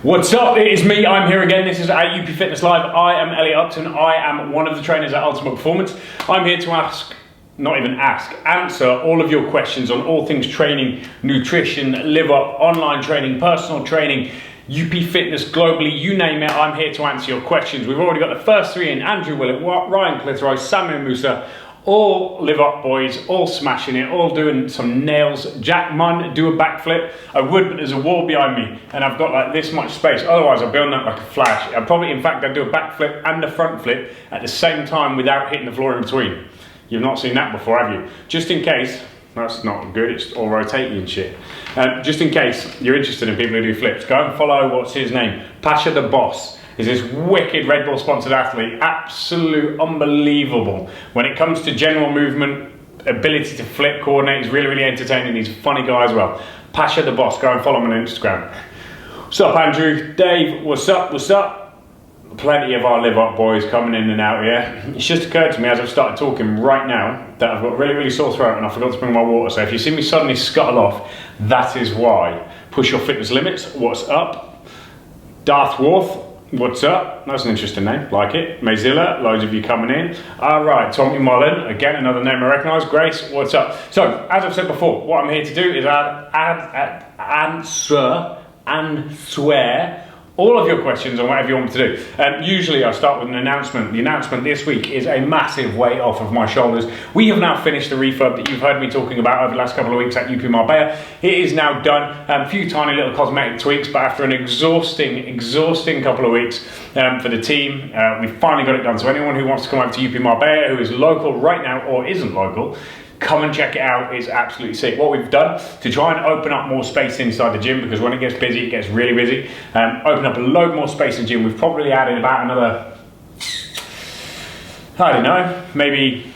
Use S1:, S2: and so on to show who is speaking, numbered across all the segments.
S1: What's up? It is me. I'm here again. This is at UP Fitness Live. I am Elliot Upton. I am one of the trainers at Ultimate Performance. I'm here to answer all of your questions on all things training, nutrition, live up, online training, personal training, UP Fitness globally, you name it. I'm here to answer your questions. We've already got the first three in: Andrew Willett, Ryan Clitheroe, Samuel Musa. All live up boys, all smashing it, all doing some nails. Jack Munn, do a backflip. I would, but there's a wall behind me and I've got like this much space. Otherwise I'll be on that like a flash. I'd probably, in fact, I'd do a backflip and a front flip at the same time without hitting the floor in between. You've not seen that before, have you? Just in case, that's not good, it's all rotating and shit. Just in case you're interested in people who do flips, go and follow, what's his name? Pasha the Boss. Is this wicked Red Bull sponsored athlete, absolute unbelievable. When it comes to general movement, ability to flip, coordinate, he's really, really entertaining. He's a funny guy as well. Pasha the Boss, go and follow him on Instagram. What's up, Andrew? Dave, what's up, what's up? Plenty of our live up boys coming in and out here. It's just occurred to me as I've started talking right now that I've got a really, really sore throat and I forgot to bring my water. So if you see me suddenly scuttle off, that is why. Push your fitness limits, what's up? Darth Worth, what's up? That's an interesting name, like it. Mayzilla, loads of you coming in. All right, Tommy Mullen, again, another name I recognise. Grace, what's up? So, as I've said before, what I'm here to do is answer and swear all of your questions on whatever you want me to do. Usually I start with an announcement. The announcement this week is a massive weight off of my shoulders. We have now finished the refurb that you've heard me talking about over the last couple of weeks at UP Marbella. It is now done. A few tiny little cosmetic tweaks, but after an exhausting couple of weeks for the team, we finally got it done. So anyone who wants to come over to UP Marbella, who is local right now or isn't local, come and check it out. It's absolutely sick. What we've done to try and open up more space inside the gym, because when it gets busy, it gets really busy. Open up a load more space in the gym. We've probably added about another, I don't know, maybe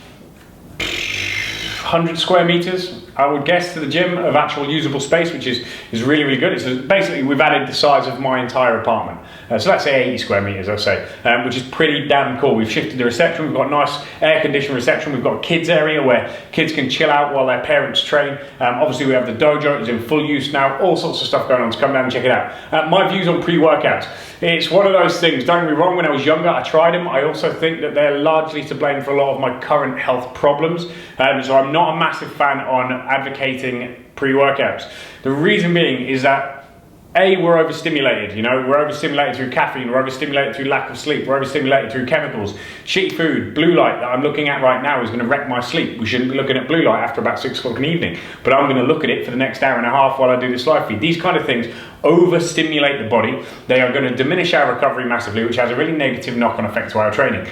S1: 100 square meters, I would guess, to the gym of actual usable space, which is really, really good. It's basically, we've added the size of my entire apartment. So let's say 80 square meters, I'll say, which is pretty damn cool. We've shifted the reception. We've got a nice air-conditioned reception. We've got a kids area where kids can chill out while their parents train. Obviously, we have the dojo. It's in full use now. All sorts of stuff going on, so come down and check it out. My views on pre-workouts. It's one of those things, don't get me wrong, when I was younger, I tried them. I also think that they're largely to blame for a lot of my current health problems. So I'm not a massive fan on advocating pre-workouts. The reason being is that we're overstimulated, we're overstimulated through caffeine, we're overstimulated through lack of sleep, we're overstimulated through chemicals, shitty food, blue light that I'm looking at right now is going to wreck my sleep. We shouldn't be looking at blue light after about 6 o'clock in the evening, but I'm going to look at it for the next hour and a half while I do this live feed. These kind of things overstimulate the body. They are going to diminish our recovery massively, which has a really negative knock-on effect to our training.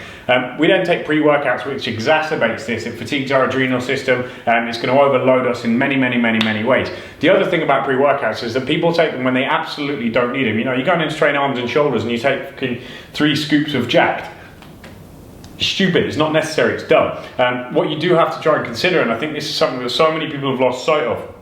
S1: We then take pre-workouts, which exacerbates this. It fatigues our adrenal system and it's going to overload us in many, many, many, many ways. The other thing about pre-workouts is that people take them when they absolutely don't need them. You're going in to train arms and shoulders and you take 3 scoops of Jacked. Stupid, it's not necessary, it's dumb. What you do have to try and consider, and I think this is something that so many people have lost sight of,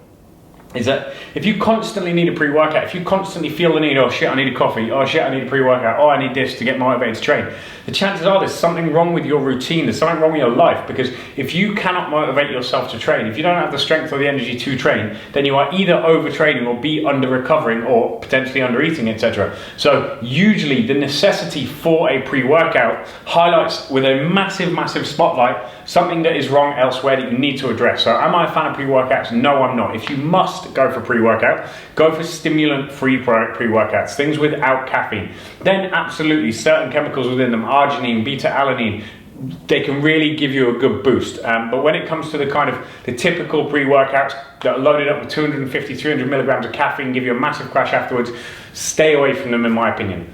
S1: is that if you constantly need a pre-workout, if you constantly feel the need, oh shit, I need a coffee, oh shit, I need a pre-workout, oh I need this to get motivated to train, the chances are there's something wrong with your routine, there's something wrong with your life, because if you cannot motivate yourself to train, if you don't have the strength or the energy to train, then you are either overtraining or B, under-recovering or potentially under-eating, etc. So usually the necessity for a pre-workout highlights with a massive, massive spotlight something that is wrong elsewhere that you need to address. So am I a fan of pre-workouts? No, I'm not. If you must go for pre-workout, go for stimulant-free pre-workouts, things without caffeine. Then absolutely certain chemicals within them, arginine, beta-alanine, they can really give you a good boost. But when it comes to the typical pre-workouts that are loaded up with 250, 300 milligrams of caffeine, give you a massive crash afterwards, stay away from them in my opinion.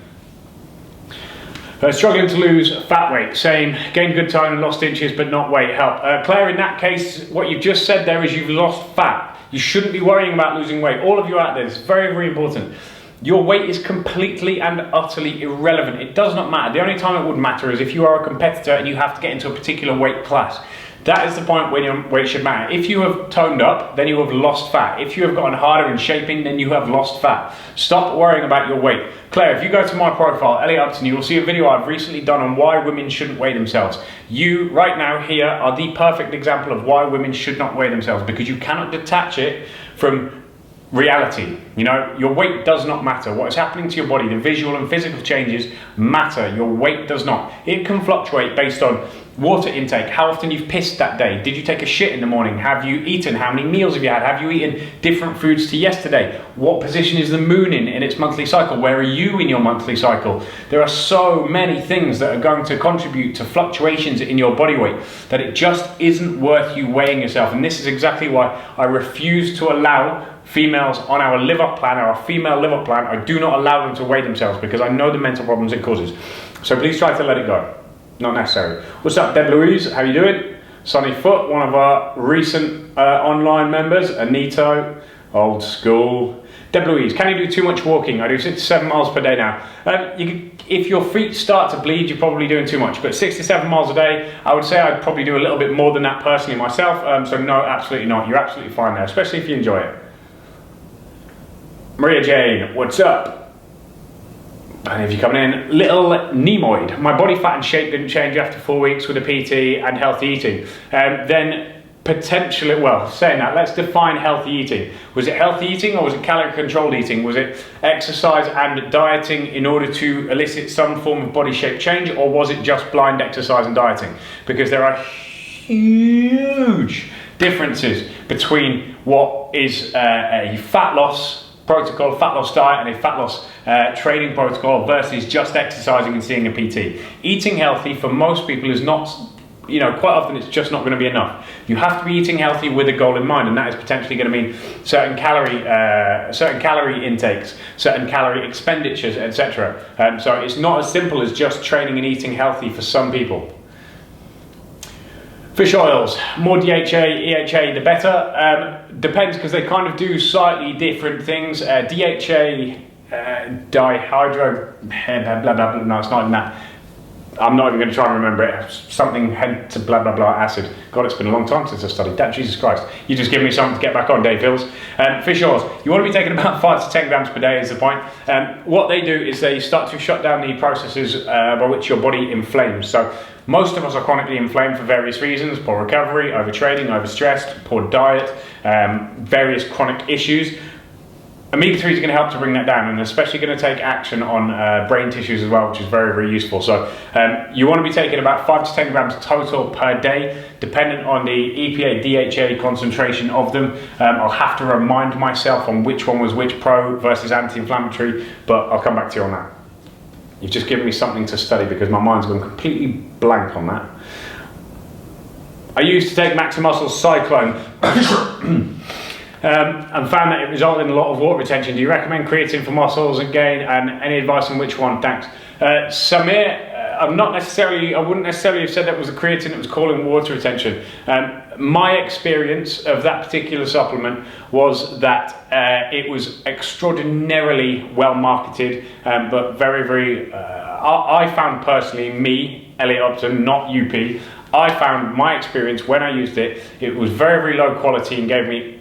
S1: Struggling to lose fat weight, same, gained good tone and lost inches but not weight, help. Claire, in that case, what you've just said there is you've lost fat. You shouldn't be worrying about losing weight. All of you out there, it's very, very important. Your weight is completely and utterly irrelevant. It does not matter. The only time it would matter is if you are a competitor and you have to get into a particular weight class. That is the point when your weight should matter. If you have toned up, then you have lost fat. If you have gotten harder in shaping, then you have lost fat. Stop worrying about your weight. Claire, if you go to my profile, Elliot Upton, you will see a video I've recently done on why women shouldn't weigh themselves. You, right now, here, are the perfect example of why women should not weigh themselves, because you cannot detach it from reality. You know, your weight does not matter. What is happening to your body, the visual and physical changes matter. Your weight does not. It can fluctuate based on water intake, how often you've pissed that day. Did you take a shit in the morning? Have you eaten? How many meals have you had? Have you eaten different foods to yesterday? What position is the moon in its monthly cycle? Where are you in your monthly cycle? There are so many things that are going to contribute to fluctuations in your body weight that it just isn't worth you weighing yourself. And this is exactly why I refuse to allow females on our live up plan, our female live up plan. I do not allow them to weigh themselves because I know the mental problems it causes. So please try to let it go. Not necessary. What's up, Deb Louise? How you doing? Sonny Foot, one of our recent online members. Anito, old school. Deb Louise, can you do too much walking? I do 6 to 7 miles per day now. If your feet start to bleed, you're probably doing too much. But 6 to 7 miles a day, I would say I'd probably do a little bit more than that personally myself. So no, absolutely not. You're absolutely fine there, especially if you enjoy it. Maria Jane, what's up? And if you're coming in, Little Nemoid. My body fat and shape didn't change after 4 weeks with a PT and healthy eating. Then potentially, well, saying that, let's define healthy eating. Was it healthy eating or was it calorie controlled eating? Was it exercise and dieting in order to elicit some form of body shape change, or was it just blind exercise and dieting? Because there are huge differences between what is a fat loss protocol, fat loss diet, and a fat loss training protocol versus just exercising and seeing a PT. Eating healthy for most people is not, you know, quite often it's just not going to be enough. You have to be eating healthy with a goal in mind, and that is potentially going to mean certain calorie intakes, certain calorie expenditures, etc. So it's not as simple as just training and eating healthy for some people. Fish oils, more DHA, EHA, the better. Depends, because they kind of do slightly different things. DHA, dihydro, blah, blah, blah, no, it's not in that. I'm not even going to try and remember it. Something head to blah, blah, blah acid. God, it's been a long time since I studied that. Jesus Christ. You just give me something to get back on, Dave Hills. Fish oils, you want to be taking about 5 to 10 grams per day is the point. What they do is they start to shut down the processes by which your body inflames. So most of us are chronically inflamed for various reasons: poor recovery, overtraining, overstressed, poor diet, various chronic issues. Omega-3 is going to help to bring that down, and especially going to take action on brain tissues as well, which is very, very useful. So you want to be taking about 5 to 10 grams total per day, dependent on the EPA, DHA concentration of them. I'll have to remind myself on which one was which, pro versus anti-inflammatory, but I'll come back to you on that. You've just given me something to study because my mind's gone completely blank on that. I used to take Maximuscle Cyclone and found that it resulted in a lot of water retention. Do you recommend creatine for muscles and gain, and any advice on which one? Thanks. Samir, I wouldn't necessarily have said that was the creatine that was causing water retention. My experience of that particular supplement was that it was extraordinarily well marketed, but very, very, I found personally, me, Elliot Upton, not UP, I found my experience when I used it, it was very, very low quality and gave me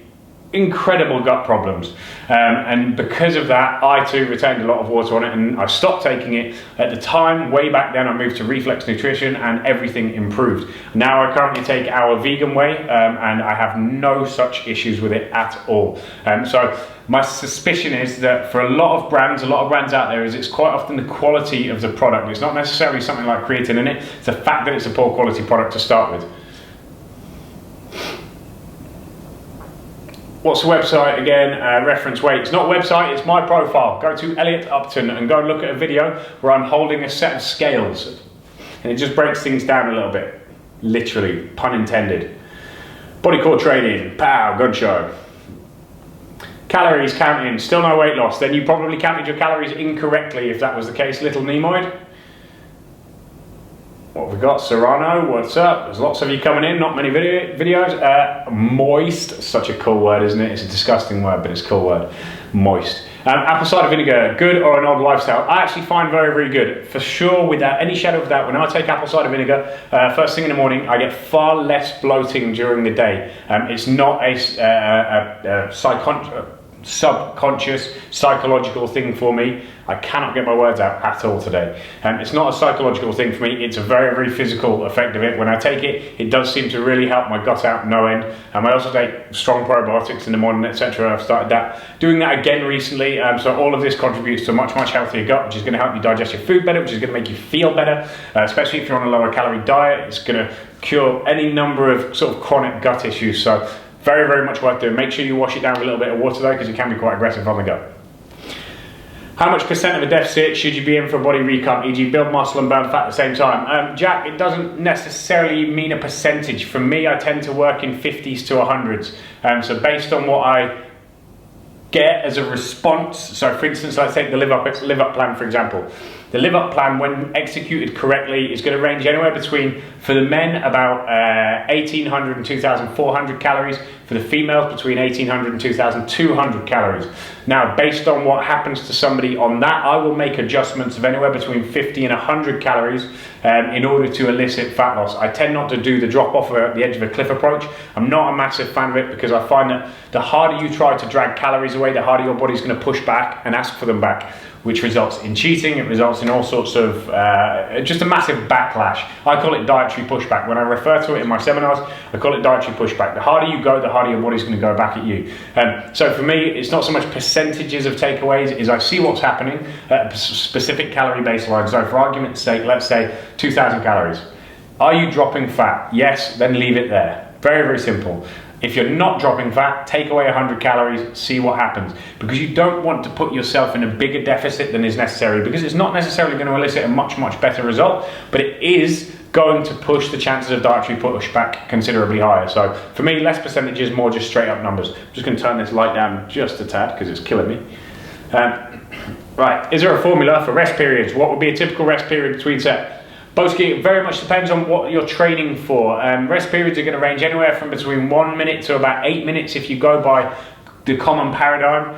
S1: incredible gut problems, and because of that I too retained a lot of water on it, and I stopped taking it at the time. Way back then I moved to Reflex Nutrition and everything improved. Now I currently take our vegan way, and I have no such issues with it at all. So my suspicion is that for a lot of brands out there, is it's quite often the quality of the product. It's not necessarily something like creatine in it, it's the fact that it's a poor quality product to start with. What's the website again? Reference weight. It's not a website, it's my profile. Go to Elliot Upton and go and look at a video where I'm holding a set of scales. And it just breaks things down a little bit. Literally, pun intended. Body core training, pow, gun show. Calories counting, still no weight loss. Then you probably counted your calories incorrectly if that was the case, Little Nemoid. What have we got? Serrano, what's up? There's lots of you coming in, not many videos. Moist, such a cool word, isn't it? It's a disgusting word, but it's a cool word. Moist. Apple cider vinegar, good or an old lifestyle? I actually find very, very good. For sure, without any shadow of doubt, when I take apple cider vinegar, first thing in the morning, I get far less bloating during the day. It's not a subconscious, psychological thing for me. I cannot get my words out at all today. It's not a psychological thing for me, it's a very, very physical effect of it. When I take it, it does seem to really help my gut out no end. I also take strong probiotics in the morning, etc. I've started doing that again recently. So all of this contributes to a much, much healthier gut, which is going to help you digest your food better, which is going to make you feel better, especially if you're on a lower calorie diet. It's going to cure any number of sort of chronic gut issues. So very, very much worth doing. Make sure you wash it down with a little bit of water though, because it can be quite aggressive on the gut. How much percent of a deficit should you be in for a body recomp, e.g. build muscle and burn fat at the same time? Jack, it doesn't necessarily mean a percentage. For me, I tend to work in 50s to 100s. So based on what I get as a response, so for instance, let's take the Live Up plan for example. The Live Up plan, when executed correctly, is going to range anywhere between, for the men, about 1,800 and 2,400 calories. For the females, between 1,800 and 2,200 calories. Now, based on what happens to somebody on that, I will make adjustments of anywhere between 50 and 100 calories in order to elicit fat loss. I tend not to do the drop off at the edge of a cliff approach. I'm not a massive fan of it because I find that the harder you try to drag calories away, the harder your body's going to push back and ask for them back, which results in cheating. It results in all sorts of, just a massive backlash. I call it dietary pushback. When I refer to it in my seminars, I call it dietary pushback. The harder you go, the harder your body's going to go back at you. So for me, it's not so much percentages of takeaways, is I see what's happening at a specific calorie baseline. So for argument's sake, let's say 2,000 calories. Are you dropping fat? Yes, then leave it there. Very, very simple. If you're not dropping fat, take away 100 calories, see what happens. Because you don't want to put yourself in a bigger deficit than is necessary, because it's not necessarily going to elicit a much, much better result, but it is going to push the chances of dietary pushback considerably higher. So for me, less percentages, more just straight up numbers. I'm just going to turn this light down just a tad because it's killing me. Right, is there a formula for rest periods? What would be a typical rest period between sets? Boski, it very much depends on what you're training for. Rest periods are going to range anywhere from between 1 minute to about 8 minutes if you go by the common paradigm.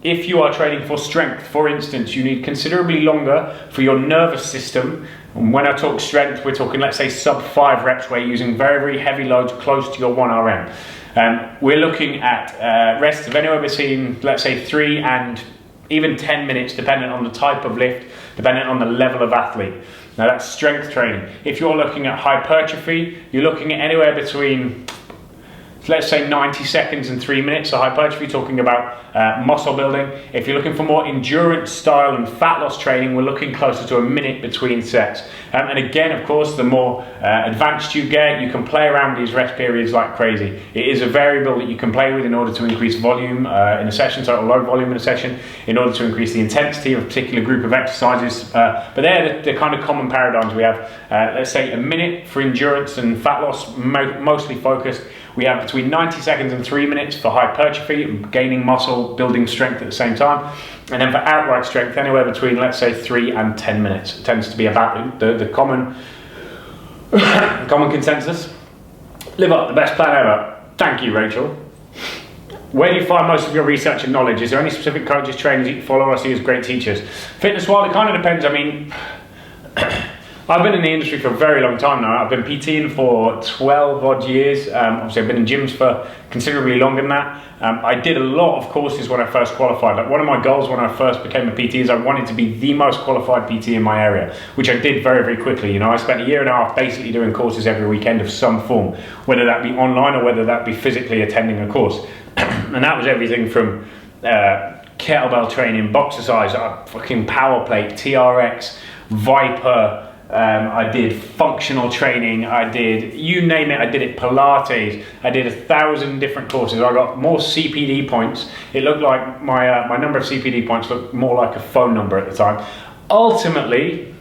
S1: If you are training for strength, for instance, you need considerably longer for your nervous system. And when I talk strength, we're talking, let's say, sub 5 reps where you're using very, very heavy loads close to your 1 RM. We're looking at rests of anywhere between, let's say, 3 and even 10 minutes, depending on the type of lift, depending on the level of athlete. Now that's strength training. If you're looking at hypertrophy, you're looking at anywhere between, let's say, 90 seconds and 3 minutes. So hypertrophy, talking about muscle building. If you're looking for more endurance style and fat loss training, we're looking closer to a minute between sets. And again, of course, the more advanced you get, you can play around with these rest periods like crazy. It is a variable that you can play with in order to increase volume in a session, total load volume in a session, in order to increase the intensity of a particular group of exercises. But they're the kind of common paradigms we have. Let's say a minute for endurance and fat loss, mostly focused. We have between 90 seconds and 3 minutes for hypertrophy, gaining muscle, building strength at the same time. And then for outright strength, anywhere between, let's say, 3 and 10 minutes. It tends to be about the common consensus. Live Up, the best plan ever. Thank you, Rachel. Where do you find most of your research and knowledge? Is there any specific coaches, trainers you follow or see as great teachers? Fitness Wild, it kind of depends. I mean, I've been in the industry for a very long time now. I've been PTing for 12 odd years. Obviously I've been in gyms for considerably longer than that. I did a lot of courses when I first qualified. Like one of my goals when I first became a PT is I wanted to be the most qualified PT in my area, which I did very, very quickly. You know, I spent a year and a half basically doing courses every weekend of some form, whether that be online or whether that be physically attending a course. And that was everything from kettlebell training, boxercise, fucking power plate, TRX, Viper, I did functional training, I did, you name it, I did it, Pilates, I did 1,000 different courses. I got more CPD points. It looked like my number of CPD points looked more like a phone number at the time. Ultimately,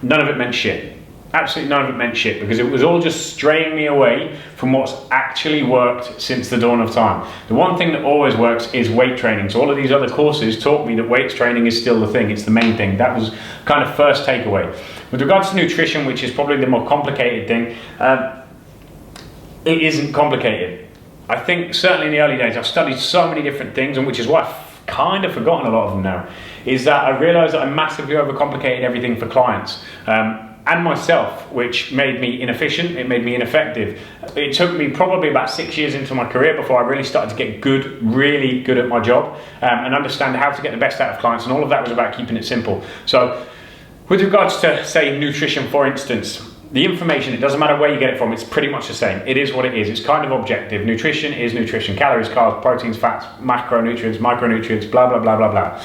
S1: none of it meant shit. Absolutely none of it meant shit, because it was all just straying me away from what's actually worked since the dawn of time. The one thing that always works is weight training. So all of these other courses taught me that weights training is still the thing. It's the main thing. That was kind of first takeaway. With regards to nutrition, which is probably the more complicated thing, it isn't complicated. I think certainly in the early days, I've studied so many different things, and which is why I've kind of forgotten a lot of them now, is that I realized that I massively overcomplicated everything for clients. and myself, which made me inefficient, it made me ineffective. It took me probably about 6 years into my career before I really started to get good, really good at my job, and understand how to get the best out of clients, and all of that was about keeping it simple. So with regards to, say, nutrition, for instance, the information, it doesn't matter where you get it from, it's pretty much the same. It is what it is. It's kind of objective. Nutrition is nutrition. Calories, carbs, proteins, fats, macronutrients, micronutrients, blah, blah, blah, blah, blah.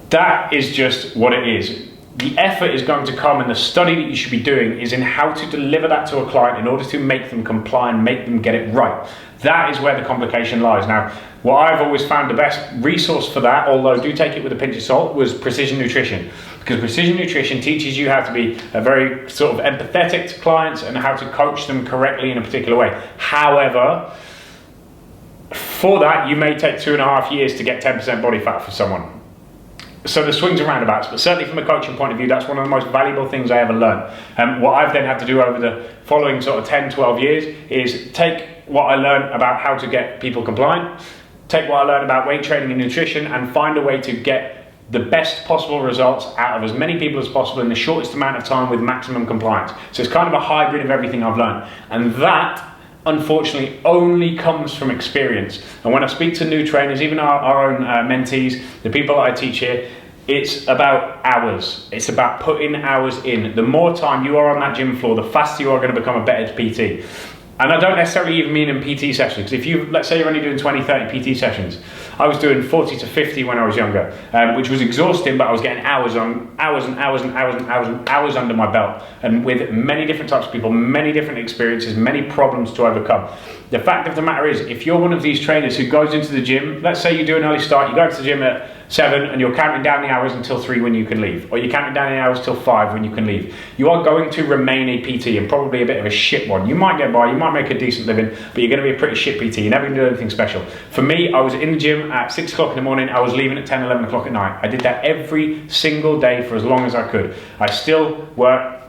S1: That is just what it is. The effort is going to come, and the study that you should be doing is in how to deliver that to a client in order to make them comply and make them get it right. That is where the complication lies. Now, what I've always found the best resource for that, although do take it with a pinch of salt, was Precision Nutrition. Because Precision Nutrition teaches you how to be a very sort of empathetic to clients and how to coach them correctly in a particular way. However, for that, you may take 2.5 years to get 10% body fat for someone. So there's swings and roundabouts, but certainly from a coaching point of view, that's one of the most valuable things I ever learned. And what I've then had to do over the following sort of 10, 12 years is take what I learned about how to get people compliant, take what I learned about weight training and nutrition, and find a way to get the best possible results out of as many people as possible in the shortest amount of time with maximum compliance. So it's kind of a hybrid of everything I've learned. And that, unfortunately, only comes from experience. And when I speak to new trainers, even our own mentees, the people that I teach here, it's about hours. It's about putting hours in. The more time you are on that gym floor, the faster you are going to become a better PT. And I don't necessarily even mean in PT sessions, because if you, let's say you're only doing 20, 30 PT sessions, I was doing 40 to 50 when I was younger, which was exhausting, but I was getting hours on hours and hours and hours and hours and hours under my belt, and with many different types of people, many different experiences, many problems to overcome. The fact of the matter is, if you're one of these trainers who goes into the gym, let's say you do an early start, you go into the gym at 7 and you're counting down the hours until 3 when you can leave, or you're counting down the hours till 5 when you can leave, you are going to remain a PT, and probably a bit of a shit one. You might get by, you might make a decent living, but you're going to be a pretty shit PT. You're never going to do anything special. For me, I was in the gym at 6 o'clock in the morning, I was leaving at 10, 11 o'clock at night. I did that every single day for as long as I could. I still work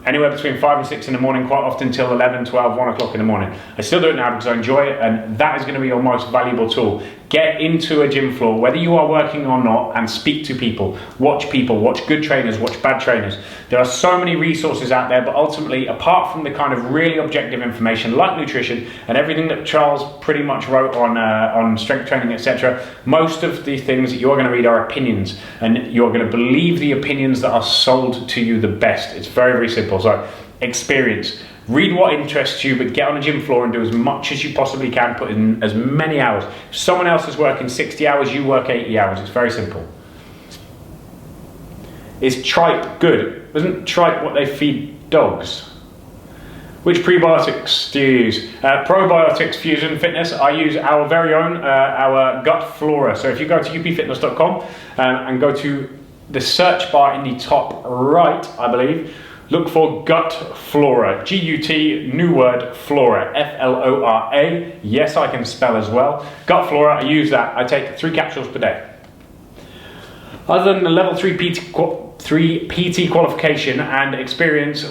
S1: anywhere between 5 and 6 in the morning, quite often till 11, 12, 1 o'clock in the morning. I still do it now because I enjoy it, and that is going to be your most valuable tool. Get into a gym floor, whether you are working or not, and speak to people, watch good trainers, watch bad trainers. There are so many resources out there, but ultimately, apart from the kind of really objective information like nutrition and everything that Charles pretty much wrote on strength training, etc., most of the things that you're going to read are opinions, and you're going to believe the opinions that are sold to you the best. It's very, very simple. So, experience. Read what interests you, but get on a gym floor and do as much as you possibly can. Put in as many hours. If someone else is working 60 hours, you work 80 hours. It's very simple. Is tripe good? Isn't tripe what they feed dogs? Which prebiotics do you use? Probiotics Fusion Fitness. I use our very own, our Gut Flora. So if you go to upfitness.com and go to the search bar in the top right, I believe, look for Gut Flora, G-U-T, new word, Flora, F-L-O-R-A. Yes, I can spell as well. Gut Flora, I use that. I take 3 capsules per day. Other than the level 3 PT qualification and experience,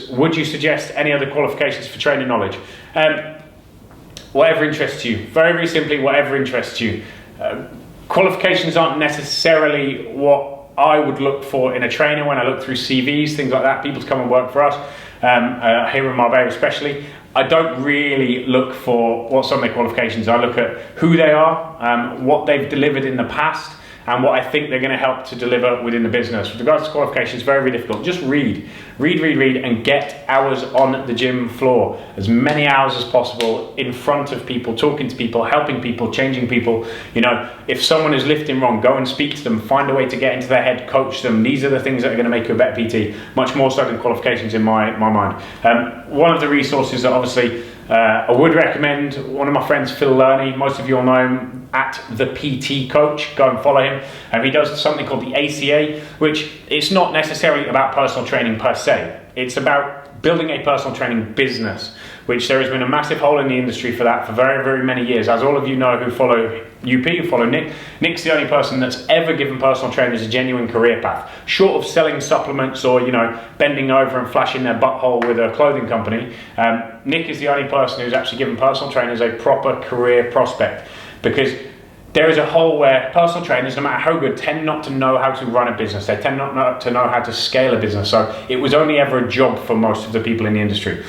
S1: would you suggest any other qualifications for training knowledge? Whatever interests you. Very, very simply, whatever interests you. Qualifications aren't necessarily what I would look for in a trainer when I look through CVs, things like that, people to come and work for us, here in Marbella especially. I don't really look for what some of their qualifications are. I look at who they are, what they've delivered in the past, and what I think they're going to help to deliver within the business. With regards to qualifications, very, very difficult. Just read, and get hours on the gym floor. As many hours as possible in front of people, talking to people, helping people, changing people. You know, if someone is lifting wrong, go and speak to them, find a way to get into their head, coach them. These are the things that are going to make you a better PT, much more so than qualifications in my mind. One of the resources that obviously I would recommend, one of my friends, Phil Lerney, most of you all know him at The PT Coach, go and follow him. He does something called the ACA, which it's not necessarily about personal training per se. It's about building a personal training business, which there has been a massive hole in the industry for that for very, very many years. As all of you know who follow UP, who follow Nick, Nick's the only person that's ever given personal trainers a genuine career path. Short of selling supplements or, you know, bending over and flashing their butthole with a clothing company, Nick is the only person who's actually given personal trainers a proper career prospect. Because there is a hole where personal trainers, no matter how good, tend not to know how to run a business. They tend not to know how to scale a business. So it was only ever a job for most of the people in the industry.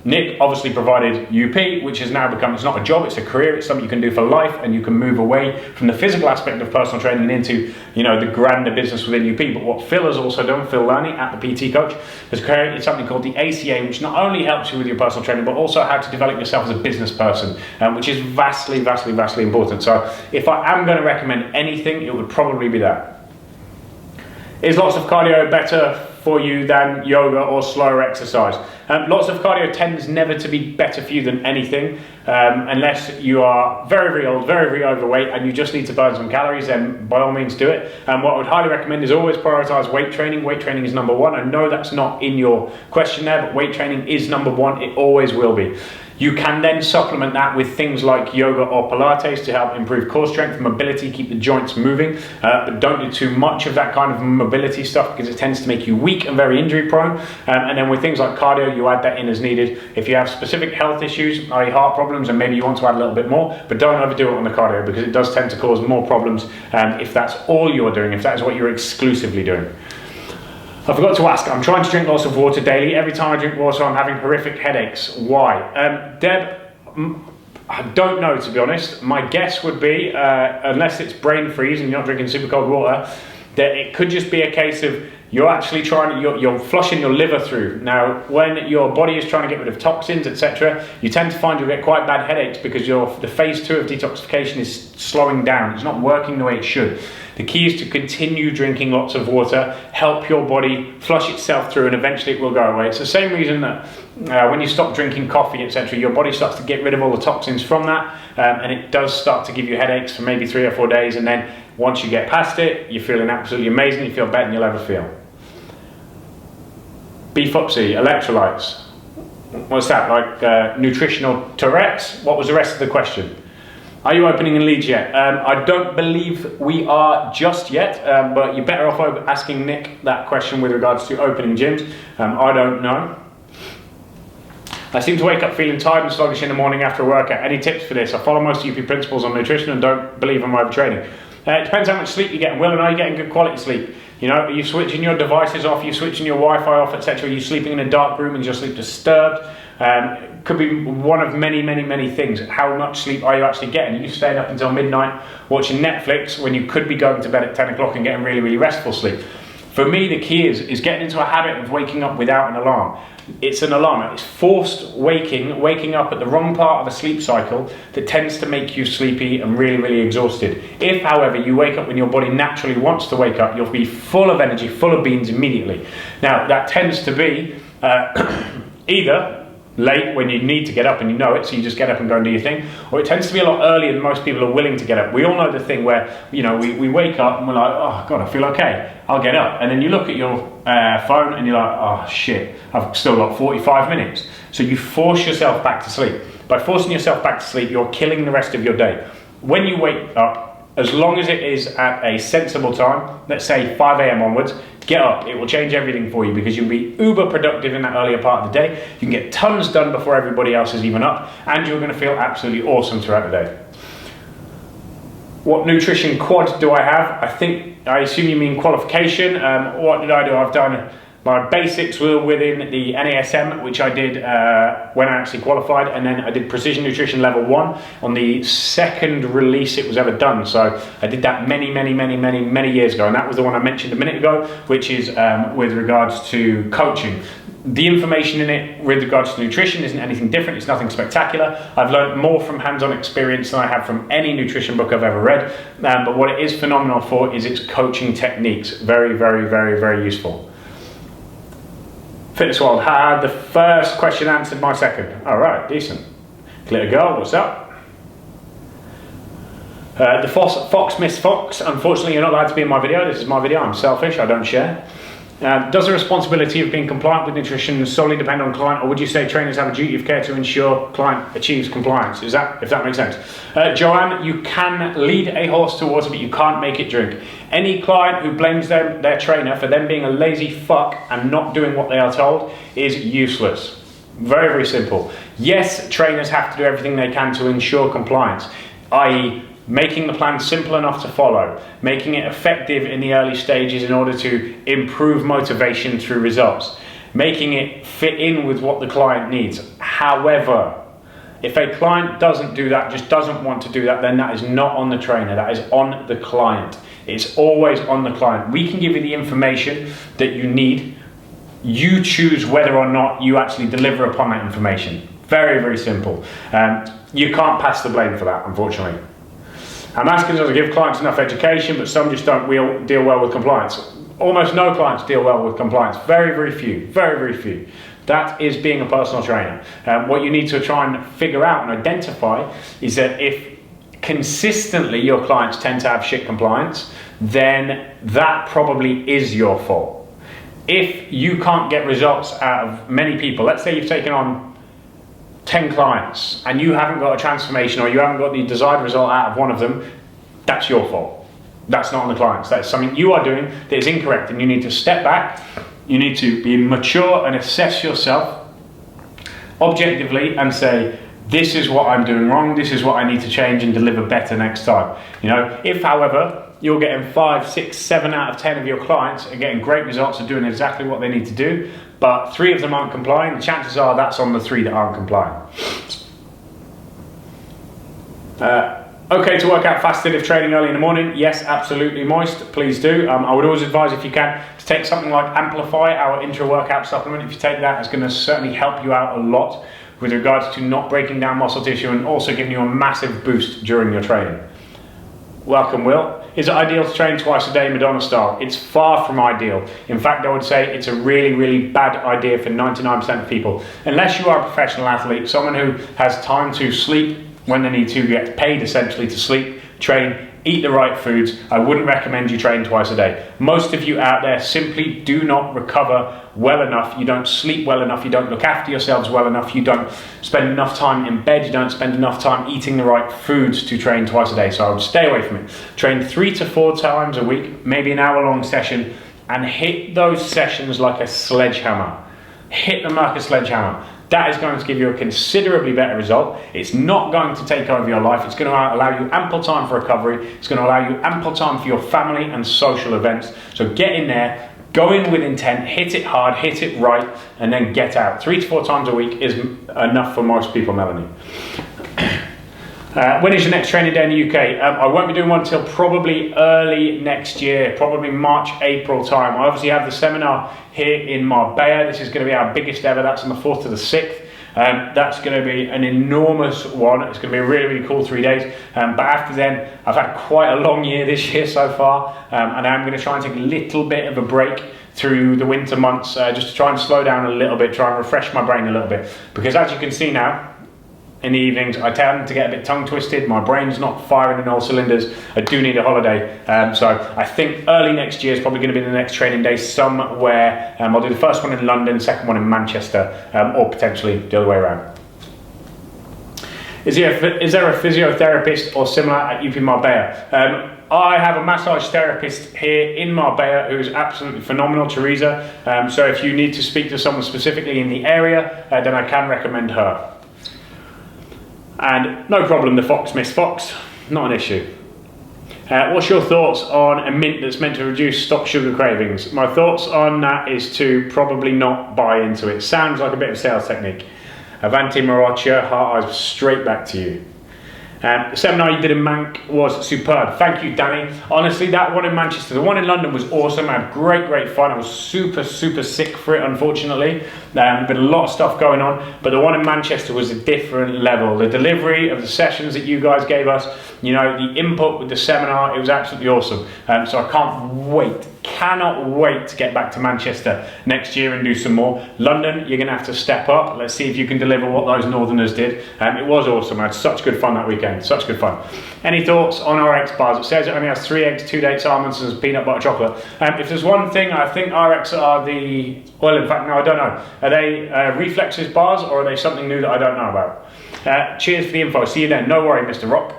S1: Nick obviously provided UP, which has now become, it's not a job, it's a career, it's something you can do for life, and you can move away from the physical aspect of personal training into, you know, the grander business within UP. But what Phil has also done, Phil Lerney at the PT Coach, has created something called the ACA, which not only helps you with your personal training, but also how to develop yourself as a business person, which is vastly important. So if I am going to recommend anything, it would probably be that. Is lots of cardio better for you than yoga or slower exercise? Lots of cardio tends never to be better for you than anything, unless you are very old, very overweight, and you just need to burn some calories, then by all means do it. What I would highly recommend is always prioritize weight training. Weight training is number one. I know that's not in your question there, but weight training is number one. It always will be. You can then supplement that with things like yoga or Pilates to help improve core strength, mobility, keep the joints moving, but don't do too much of that kind of mobility stuff because it tends to make you weak and very injury prone. And then with things like cardio, you add that in as needed. If you have specific health issues, i.e. heart problems, and maybe you want to add a little bit more, but don't overdo it on the cardio because it does tend to cause more problems if that's all you're doing, if that is what you're exclusively doing. I forgot to ask, I'm trying to drink lots of water daily. Every time I drink water, I'm having horrific headaches. Why? Deb, I don't know, to be honest. My guess would be, unless it's brain freeze and you're not drinking super cold water, that it could just be a case of you're actually you're flushing your liver through. Now, when your body is trying to get rid of toxins, etc., you tend to find you'll get quite bad headaches because the phase 2 of detoxification is slowing down. It's not working the way it should. The key is to continue drinking lots of water, help your body flush itself through, and eventually it will go away. It's the same reason that when you stop drinking coffee, etc., your body starts to get rid of all the toxins from that, and it does start to give you headaches for maybe 3 or 4 days, and then once you get past it, you're feeling absolutely amazing, you feel better than you'll ever feel. Beef Upsy, electrolytes. What's that, like nutritional Tourette's? What was the rest of the question? Are you opening in Leeds yet? I don't believe we are just yet, but you're better off asking Nick that question with regards to opening gyms. I don't know. I seem to wake up feeling tired and sluggish in the morning after a workout. Any tips for this? I follow most UP principles on nutrition and don't believe I'm overtraining. It depends how much sleep you're getting. Will, and are you getting good quality sleep? You know, are you switching your devices off, you're switching your Wi-Fi off, etc.? Are you sleeping in a dark room and your sleep disturbed? Could be one of many things. How much sleep are you actually getting? Are you staying up until midnight watching Netflix when you could be going to bed at 10 o'clock and getting really restful sleep? For me, the key is getting into a habit of waking up without an alarm. It's an alarm. It's forced waking up at the wrong part of a sleep cycle that tends to make you sleepy and really exhausted. If, however, you wake up when your body naturally wants to wake up, you'll be full of energy, full of beans immediately. Now, that tends to be either late when you need to get up and you know it, so you just get up and go and do your thing, or it tends to be a lot earlier than most people are willing to get up. We all know the thing where, you know, we wake up and we're like, oh God, I feel okay, I'll get up. And then you look at your phone and you're like, oh shit, I've still got 45 minutes. So you force yourself back to sleep. By forcing yourself back to sleep, you're killing the rest of your day. When you wake up, as long as it is at a sensible time, let's say 5 a.m. onwards, get up. It will change everything for you because you'll be uber productive in that earlier part of the day. You can get tons done before everybody else is even up, and you're going to feel absolutely awesome throughout the day. What nutrition quad do I have? I assume you mean qualification. What did I do? I've done my basics were within the NASM, which I did when I actually qualified, and then I did Precision Nutrition Level 1 on the second release it was ever done. So I did that many years ago, and that was the one I mentioned a minute ago, which is with regards to coaching. The information in it with regards to nutrition isn't anything different, it's nothing spectacular. I've learned more from hands-on experience than I have from any nutrition book I've ever read, but what it is phenomenal for is its coaching techniques. Very useful. Fitness World had the first question answered, my second. All right, decent. Glitter Girl, what's up? The Fox Miss Fox, unfortunately you're not allowed to be in my video. This is my video, I'm selfish, I don't share. Does the responsibility of being compliant with nutrition solely depend on client, or would you say trainers have a duty of care to ensure client achieves compliance? If that makes sense. Joanne, you can lead a horse to water, but you can't make it drink. Any client who blames their trainer for them being a lazy fuck and not doing what they are told is useless. Very simple. Yes, trainers have to do everything they can to ensure compliance, i.e. making the plan simple enough to follow, making it effective in the early stages in order to improve motivation through results, making it fit in with what the client needs. However, if a client doesn't do that, just doesn't want to do that, then that is not on the trainer, that is on the client. It's always on the client. We can give you the information that you need. You choose whether or not you actually deliver upon that information. Very, very simple. You can't pass the blame for that, unfortunately. I'm asking us to give clients enough education, but some just don't deal well with compliance. Almost no clients deal well with compliance. Very, very few. Very, very few. That is being a personal trainer. What you need to try and figure out and identify is that if consistently your clients tend to have shit compliance, then that probably is your fault. If you can't get results out of many people, let's say you've taken on 10 clients and you haven't got a transformation or you haven't got the desired result out of one of them, that's your fault. That's not on the clients. That's something you are doing that is incorrect, and you need to step back. You need to be mature and assess yourself objectively and say, this is what I'm doing wrong, this is what I need to change and deliver better next time. If, however, you're getting 5, 6, 7 out of 10 of your clients are getting great results, are doing exactly what they need to do, but 3 of them aren't complying, the chances are that's on the 3 that aren't complying. Okay to work out fasted if training early in the morning? Yes, absolutely, Moist, please do. I would always advise, if you can, to take something like Amplify, our intra-workout supplement. If you take that, it's going to certainly help you out a lot with regards to not breaking down muscle tissue and also giving you a massive boost during your training. Welcome, Will. Is it ideal to train twice a day Madonna style? It's far from ideal. In fact, I would say it's a really, really bad idea for 99% of people. Unless you are a professional athlete, someone who has time to sleep when they need to, get paid essentially to sleep, train, eat the right foods, I wouldn't recommend you train twice a day. Most of you out there simply do not recover well enough, you don't sleep well enough, you don't look after yourselves well enough, you don't spend enough time in bed, you don't spend enough time eating the right foods to train twice a day. So I would stay away from it. Train 3 to 4 times a week, maybe an hour-long session, and hit those sessions like a sledgehammer. Hit them like a sledgehammer. That is going to give you a considerably better result. It's not going to take over your life. It's going to allow you ample time for recovery. It's going to allow you ample time for your family and social events. So get in there, go in with intent, hit it hard, hit it right, and then get out. 3 to 4 times a week is enough for most people, Melanie. When is your next training day in the UK? I won't be doing one until probably early next year, probably March, April time. I obviously have the seminar here in Marbella. This is going to be our biggest ever. That's on the 4th to the 6th. That's going to be an enormous one. It's going to be a really, really cool 3 days. But after then, I've had quite a long year this year so far. And I'm going to try and take a little bit of a break through the winter months, just to try and slow down a little bit, try and refresh my brain a little bit. Because as you can see now, in the evenings, I tend to get a bit tongue twisted. My brain's not firing in all cylinders. I do need a holiday. So I think early next year is probably going to be the next training day somewhere. I'll do the first one in London, second one in Manchester, or potentially the other way around. Is there a physiotherapist or similar at UP Marbella? I have a massage therapist here in Marbella who is absolutely phenomenal, Teresa. So if you need to speak to someone specifically in the area, then I can recommend her. And no problem, the fox missed fox, not an issue. What's your thoughts on a mint that's meant to reduce stock sugar cravings? My thoughts on that is to probably not buy into it. Sounds like a bit of sales technique. Avanti Marocha, heart eyes straight back to you. The seminar you did in Manc was superb. Thank you, Danny. Honestly, that one in Manchester, the one in London was awesome. I had great fun. I was super sick for it, unfortunately. Been a lot of stuff going on, but the one in Manchester was a different level. The delivery of the sessions that you guys gave us, the input with the seminar, it was absolutely awesome. So I cannot wait to get back to Manchester next year and do some more. London, you're going to have to step up. Let's see if you can deliver what those Northerners did. It was awesome. I had such good fun that weekend. Such good fun. Any thoughts on RX bars? It says it only has 3 eggs, 2 dates, almonds, and peanut butter chocolate. If there's one thing, I think RX are in fact, no, I don't know. Are they Reflexes bars, or are they something new that I don't know about? Cheers for the info. See you then. No worry, Mr. Rock.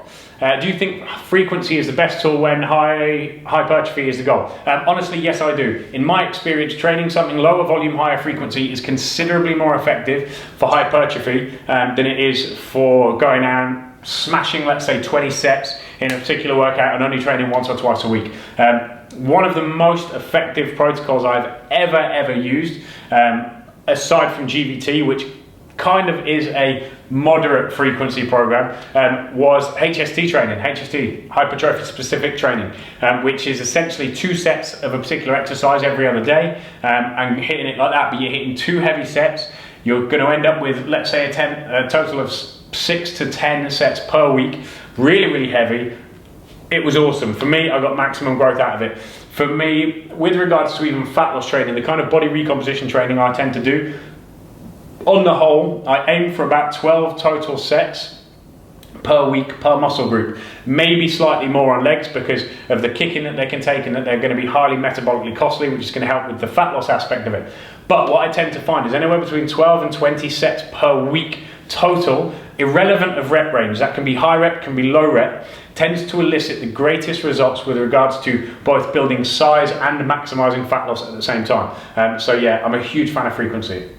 S1: Do you think frequency is the best tool when hypertrophy is the goal? Honestly, yes, I do. In my experience, training something lower volume, higher frequency is considerably more effective for hypertrophy than it is for going down smashing, let's say 20 sets in a particular workout and only training once or twice a week. One of the most effective protocols I've ever used, aside from GVT, which kind of is a moderate frequency program, was HST training, HST, hypertrophy specific training, which is essentially 2 sets of a particular exercise every other day, and hitting it like that, but you're hitting 2 heavy sets. You're going to end up with, let's say, a total of 6 to 10 sets per week, really heavy. It was awesome. For me, I got maximum growth out of it. For me, with regards to even fat loss training, the kind of body recomposition training I tend to do, on the whole, I aim for about 12 total sets per week per muscle group, maybe slightly more on legs because of the kicking that they can take and that they're going to be highly metabolically costly, which is going to help with the fat loss aspect of it. But what I tend to find is anywhere between 12 and 20 sets per week total, irrelevant of rep range, that can be high rep, can be low rep, tends to elicit the greatest results with regards to both building size and maximizing fat loss at the same time. So yeah, I'm a huge fan of frequency.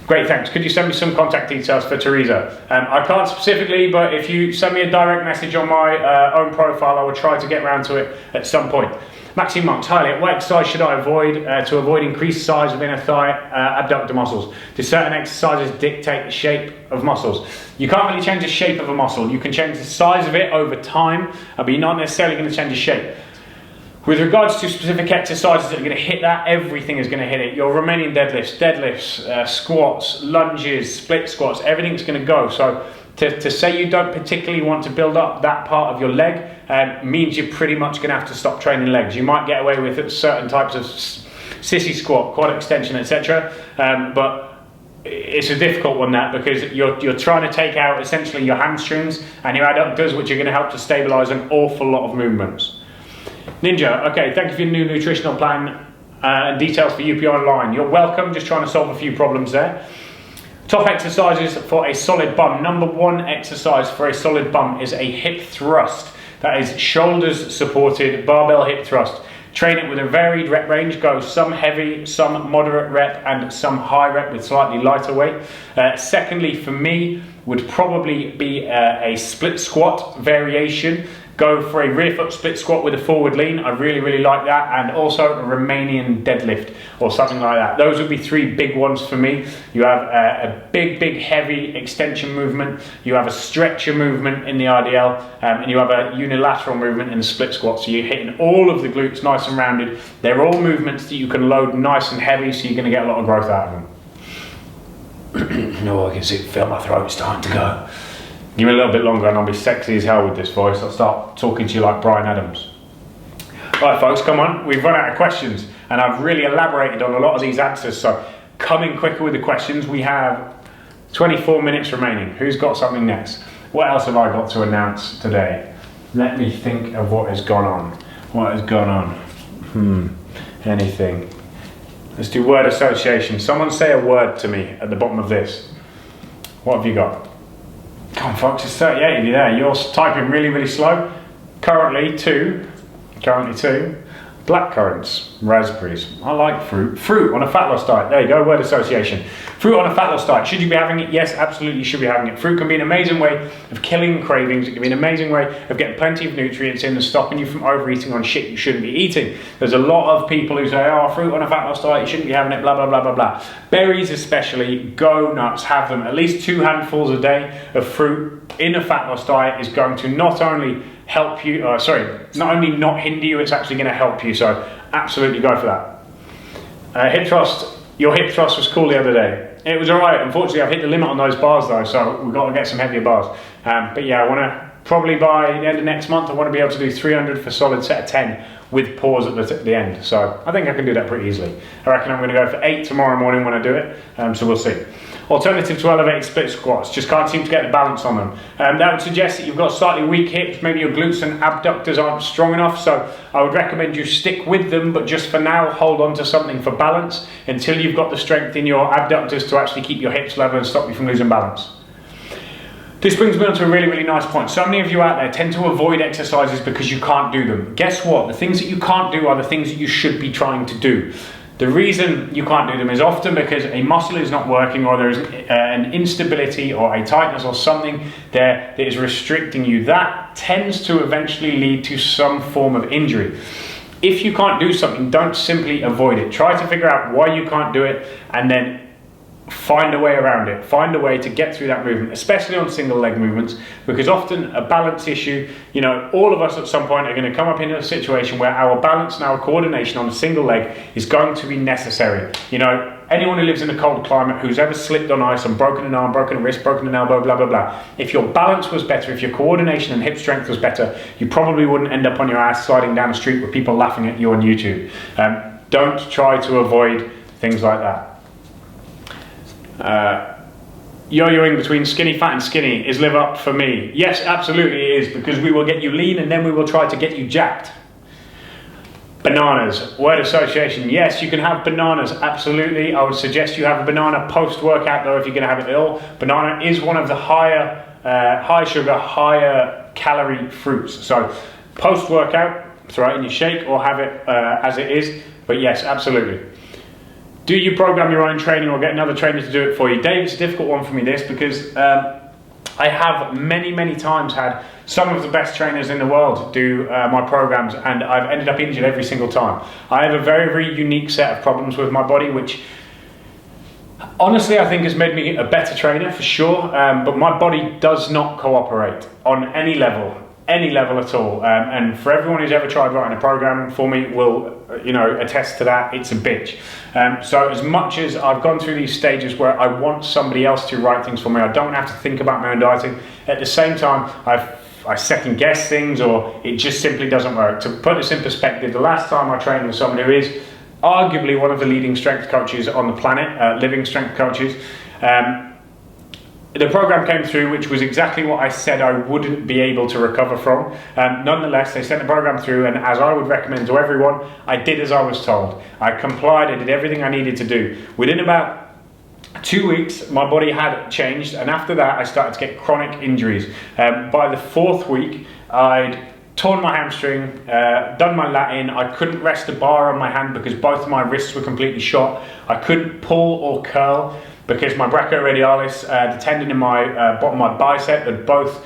S1: Great, thanks. Could you send me some contact details for Teresa? I can't specifically, but if you send me a direct message on my own profile, I will try to get around to it at some point. Maxime Monks, hi, what exercise should I avoid to avoid increased size of inner thigh abductor muscles? Do certain exercises dictate the shape of muscles? You can't really change the shape of a muscle. You can change the size of it over time, but you're not necessarily going to change the shape. With regards to specific exercises that are going to hit that, everything is going to hit it. Your Romanian deadlifts, squats, lunges, split squats, everything's going to go. So to say you don't particularly want to build up that part of your leg means you're pretty much going to have to stop training legs. You might get away with certain types of sissy squat, quad extension, etc. But it's a difficult one, that, because you're trying to take out essentially your hamstrings and your adductors, which are going to help to stabilize an awful lot of movements. Ninja, okay, thank you for your new nutritional plan and details for UP Online. You're welcome, just trying to solve a few problems there. Top exercises for a solid bum. Number 1 exercise for a solid bum is a hip thrust. That is shoulders supported, barbell hip thrust. Train it with a varied rep range. Go some heavy, some moderate rep, and some high rep with slightly lighter weight. Secondly, for me, would probably be a split squat variation. Go for a rear foot split squat with a forward lean. I really like that. And also a Romanian deadlift or something like that. Those would be 3 big ones for me. You have a big heavy extension movement. You have a stretcher movement in the RDL. And you have a unilateral movement in the split squat. So you're hitting all of the glutes nice and rounded. They're all movements that you can load nice and heavy, so you're going to get a lot of growth out of them. No, I can feel my throat starting to go. Give me a little bit longer and I'll be sexy as hell with this voice. I'll start talking to you like Brian Adams. Right, folks, come on. We've run out of questions and I've really elaborated on a lot of these answers. So come in quicker with the questions. We have 24 minutes remaining. Who's got something next? What else have I got to announce today? Let me think of what has gone on. What has gone on? Anything. Let's do word association. Someone say a word to me at the bottom of this. What have you got? Come on, folks, it's 38 of you there. You're typing really slow. Currently two. Blackcurrants, raspberries. I like fruit. Fruit on a fat loss diet. There you go, word association. Fruit on a fat loss diet. Should you be having it? Yes, absolutely you should be having it. Fruit can be an amazing way of killing cravings. It can be an amazing way of getting plenty of nutrients in and stopping you from overeating on shit you shouldn't be eating. There's a lot of people who say, oh, fruit on a fat loss diet, you shouldn't be having it, blah, blah, blah, blah, blah. Berries especially, go nuts, have them. At least 2 handfuls a day of fruit in a fat loss diet is going to not only help you, not only not hinder you, it's actually going to help you, so absolutely go for that. Hip thrust, your hip thrust was cool the other day. It was alright, unfortunately I've hit the limit on those bars though, so we've got to get some heavier bars. But yeah, I want to, probably by the end of next month, I want to be able to do 300 for solid set of 10 with pause at the end, so I think I can do that pretty easily. I reckon I'm going to go for 8 tomorrow morning when I do it, so we'll see. Alternative to elevated split squats, just can't seem to get the balance on them. That would suggest that you've got slightly weak hips, maybe your glutes and abductors aren't strong enough, so I would recommend you stick with them, but just for now, hold on to something for balance until you've got the strength in your abductors to actually keep your hips level and stop you from losing balance. This brings me on to a really nice point. So many of you out there tend to avoid exercises because you can't do them. Guess what? The things that you can't do are the things that you should be trying to do. The reason you can't do them is often because a muscle is not working, or there is an instability or a tightness or something there that is restricting you. That tends to eventually lead to some form of injury. If you can't do something, don't simply avoid it. Try to figure out why you can't do it, and then find a way around it. Find a way to get through that movement, especially on single leg movements, because often a balance issue, you know, all of us at some point are going to come up in a situation where our balance and our coordination on a single leg is going to be necessary. You know, anyone who lives in a cold climate, who's ever slipped on ice and broken an arm, broken a wrist, broken an elbow, blah, blah, blah. If your balance was better, if your coordination and hip strength was better, you probably wouldn't end up on your ass sliding down the street with people laughing at you on YouTube. Don't try to avoid things like that. Yo-yoing between skinny fat and skinny, is live up for me? Yes, absolutely it is, because we will get you lean and then we will try to get you jacked. Bananas, word association. Yes, you can have bananas, absolutely. I would suggest you have a banana post-workout though if you're going to have it at all. Banana is one of the higher, high sugar, higher calorie fruits. So post-workout, throw it in your shake or have it as it is. But yes, absolutely. Do you program your own training or get another trainer to do it for you? Dave, it's a difficult one for me, this, because I have many times had some of the best trainers in the world do my programs, and I've ended up injured every single time. I have a very unique set of problems with my body, which honestly I think has made me a better trainer for sure, but my body does not cooperate on any level at all, and for everyone who's ever tried writing a program for me will attest to that. It's a bitch. So as much as I've gone through these stages where I want somebody else to write things for me, I don't have to think about my own dieting. At the same time, I second guess things, or it just simply doesn't work. To put this in perspective, the last time I trained with someone who is arguably one of the leading strength coaches on the planet, living strength coaches, the program came through, which was exactly what I said I wouldn't be able to recover from. Nonetheless, they sent the program through, and as I would recommend to everyone, I did as I was told. I complied, I did everything I needed to do. Within about 2 weeks, my body had changed, and after that, I started to get chronic injuries. By the 4th week, I'd torn my hamstring, done my Latin. I couldn't rest a bar on my hand because both of my wrists were completely shot. I couldn't pull or curl because my brachioradialis, the tendon in my bottom of my bicep, had both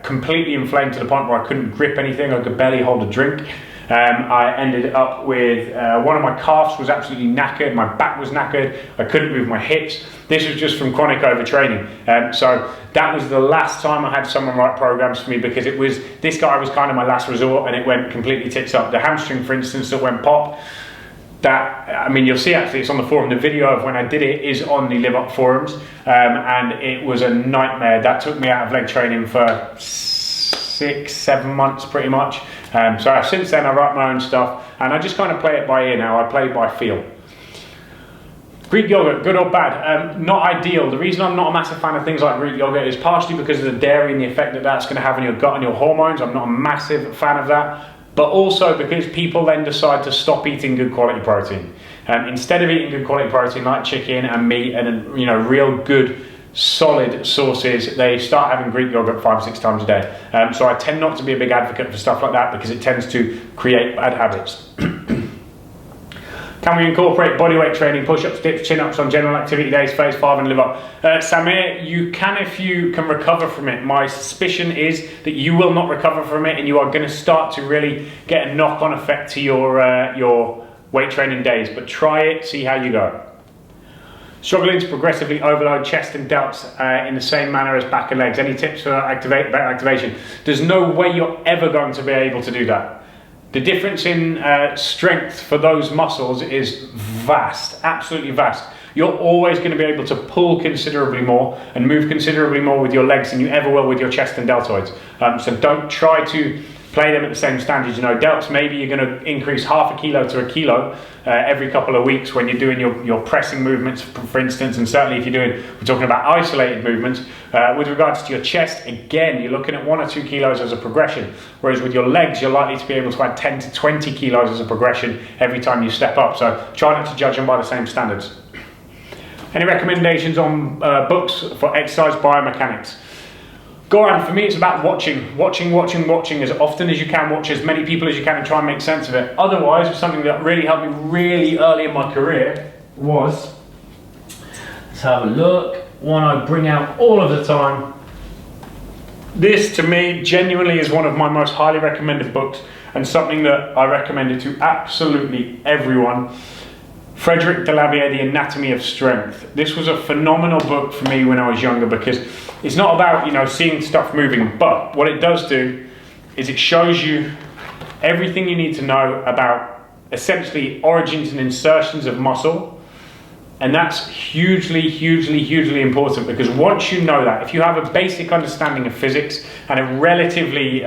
S1: completely inflamed to the point where I couldn't grip anything. I could barely hold a drink. I ended up with one of my calves was absolutely knackered, my back was knackered, I couldn't move my hips. This was just from chronic overtraining. So that was the last time I had someone write programs for me, because this guy was kind of my last resort, and it went completely tits up. The hamstring, for instance, that went pop, you'll see actually it's on the forum. The video of when I did it is on the Live Up forums, and it was a nightmare. That took me out of leg training for 6-7 months pretty much. So since then I write my own stuff, and I just kind of play it by ear now. I play by feel. Greek yogurt, good or bad? Not ideal. The reason I'm not a massive fan of things like Greek yogurt is partially because of the dairy and the effect that that's going to have on your gut and your hormones. I'm not a massive fan of that. But also because people then decide to stop eating good quality protein. Instead of eating good quality protein like chicken and meat and real good solid sources, they start having Greek yogurt 5 or 6 times a day. So I tend not to be a big advocate for stuff like that, because it tends to create bad habits. Can we incorporate bodyweight training, push-ups, dips, chin-ups on general activity days, phase 5 and Live Up? Samir, you can if you can recover from it. My suspicion is that you will not recover from it, and you are going to start to really get a knock-on effect to your weight training days. But try it, see how you go. Struggling to progressively overload chest and delts in the same manner as back and legs. Any tips for better activation? There's no way you're ever going to be able to do that. The difference in strength for those muscles is vast, absolutely vast. You're always going to be able to pull considerably more and move considerably more with your legs than you ever will with your chest and deltoids. So don't try to play them at the same standard. Delts, maybe you're going to increase half a kilo to a kilo every couple of weeks when you're doing your pressing movements, for instance, and certainly if we're talking about isolated movements. With regards to your chest, again, you're looking at 1 or 2 kilos as a progression, whereas with your legs, you're likely to be able to add 10 to 20 kilos as a progression every time you step up. So try not to judge them by the same standards. Any recommendations on books for exercise biomechanics? Goran, for me, it's about watching as often as you can, watch as many people as you can and try and make sense of it. Otherwise, something that really helped me really early in my career was, let's have a look, one I bring out all of the time. This, to me, genuinely is one of my most highly recommended books and something that I recommended to absolutely everyone. Frederick Delavier, The Anatomy of Strength. This was a phenomenal book for me when I was younger because it's not about, you know, seeing stuff moving, but what it does do is it shows you everything you need to know about essentially origins and insertions of muscle. And that's hugely important because once you know that, if you have a basic understanding of physics and a relatively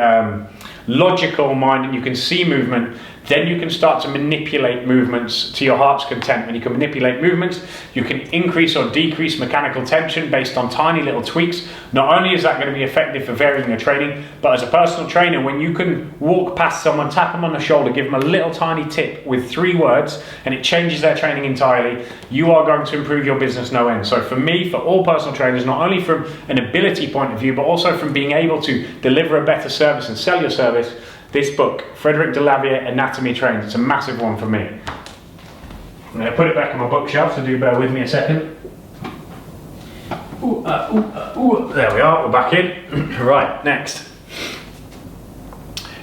S1: logical mind and you can see movement, then you can start to manipulate movements to your heart's content. When you can manipulate movements, you can increase or decrease mechanical tension based on tiny little tweaks. Not only is that going to be effective for varying your training, but as a personal trainer, when you can walk past someone, tap them on the shoulder, give them a little tiny tip with 3 words, and it changes their training entirely, you are going to improve your business no end. So for me, for all personal trainers, not only from an ability point of view, but also from being able to deliver a better service and sell your service, this book, Frederick Delavier, Anatomy Trained, it's a massive one for me. I'm going to put it back on my bookshelf, so do bear with me a second. There we are, we're back in. Right, next.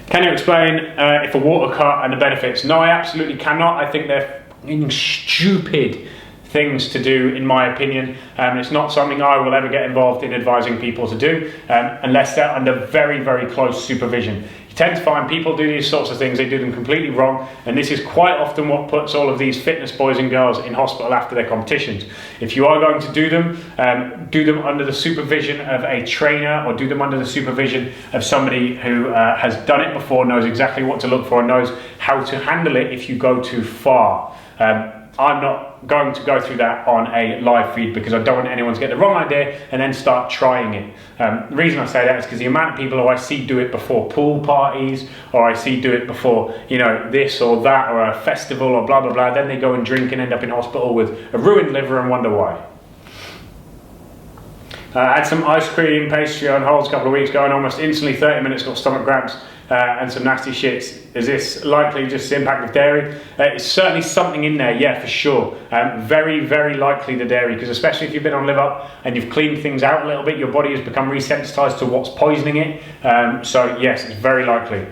S1: Can you explain if a water cut and the benefits? No, I absolutely cannot. I think they're stupid things to do, in my opinion. It's not something I will ever get involved in advising people to do unless they're under very close supervision. You tend to find people do these sorts of things, they do them completely wrong, and this is quite often what puts all of these fitness boys and girls in hospital after their competitions. If you are going to do them under the supervision of a trainer, or do them under the supervision of somebody who has done it before, knows exactly what to look for, and knows how to handle it if you go too far. I'm not going to go through that on a live feed because I don't want anyone to get the wrong idea and then start trying it. The reason I say that is because the amount of people who I see do it before pool parties, or I see do it before, you know, this or that, or a festival or blah blah, then they go and drink and end up in hospital with a ruined liver and wonder why. I had some ice cream pastry on hold a couple of weeks ago and almost instantly 30 minutes got stomach cramps and some nasty shits. Is this likely just the impact of dairy? It's certainly something in there, yeah, for sure. Very likely the dairy, because especially if you've been on Live Up and you've cleaned things out a little bit, your body has become resensitized to what's poisoning it. So yes, it's very likely.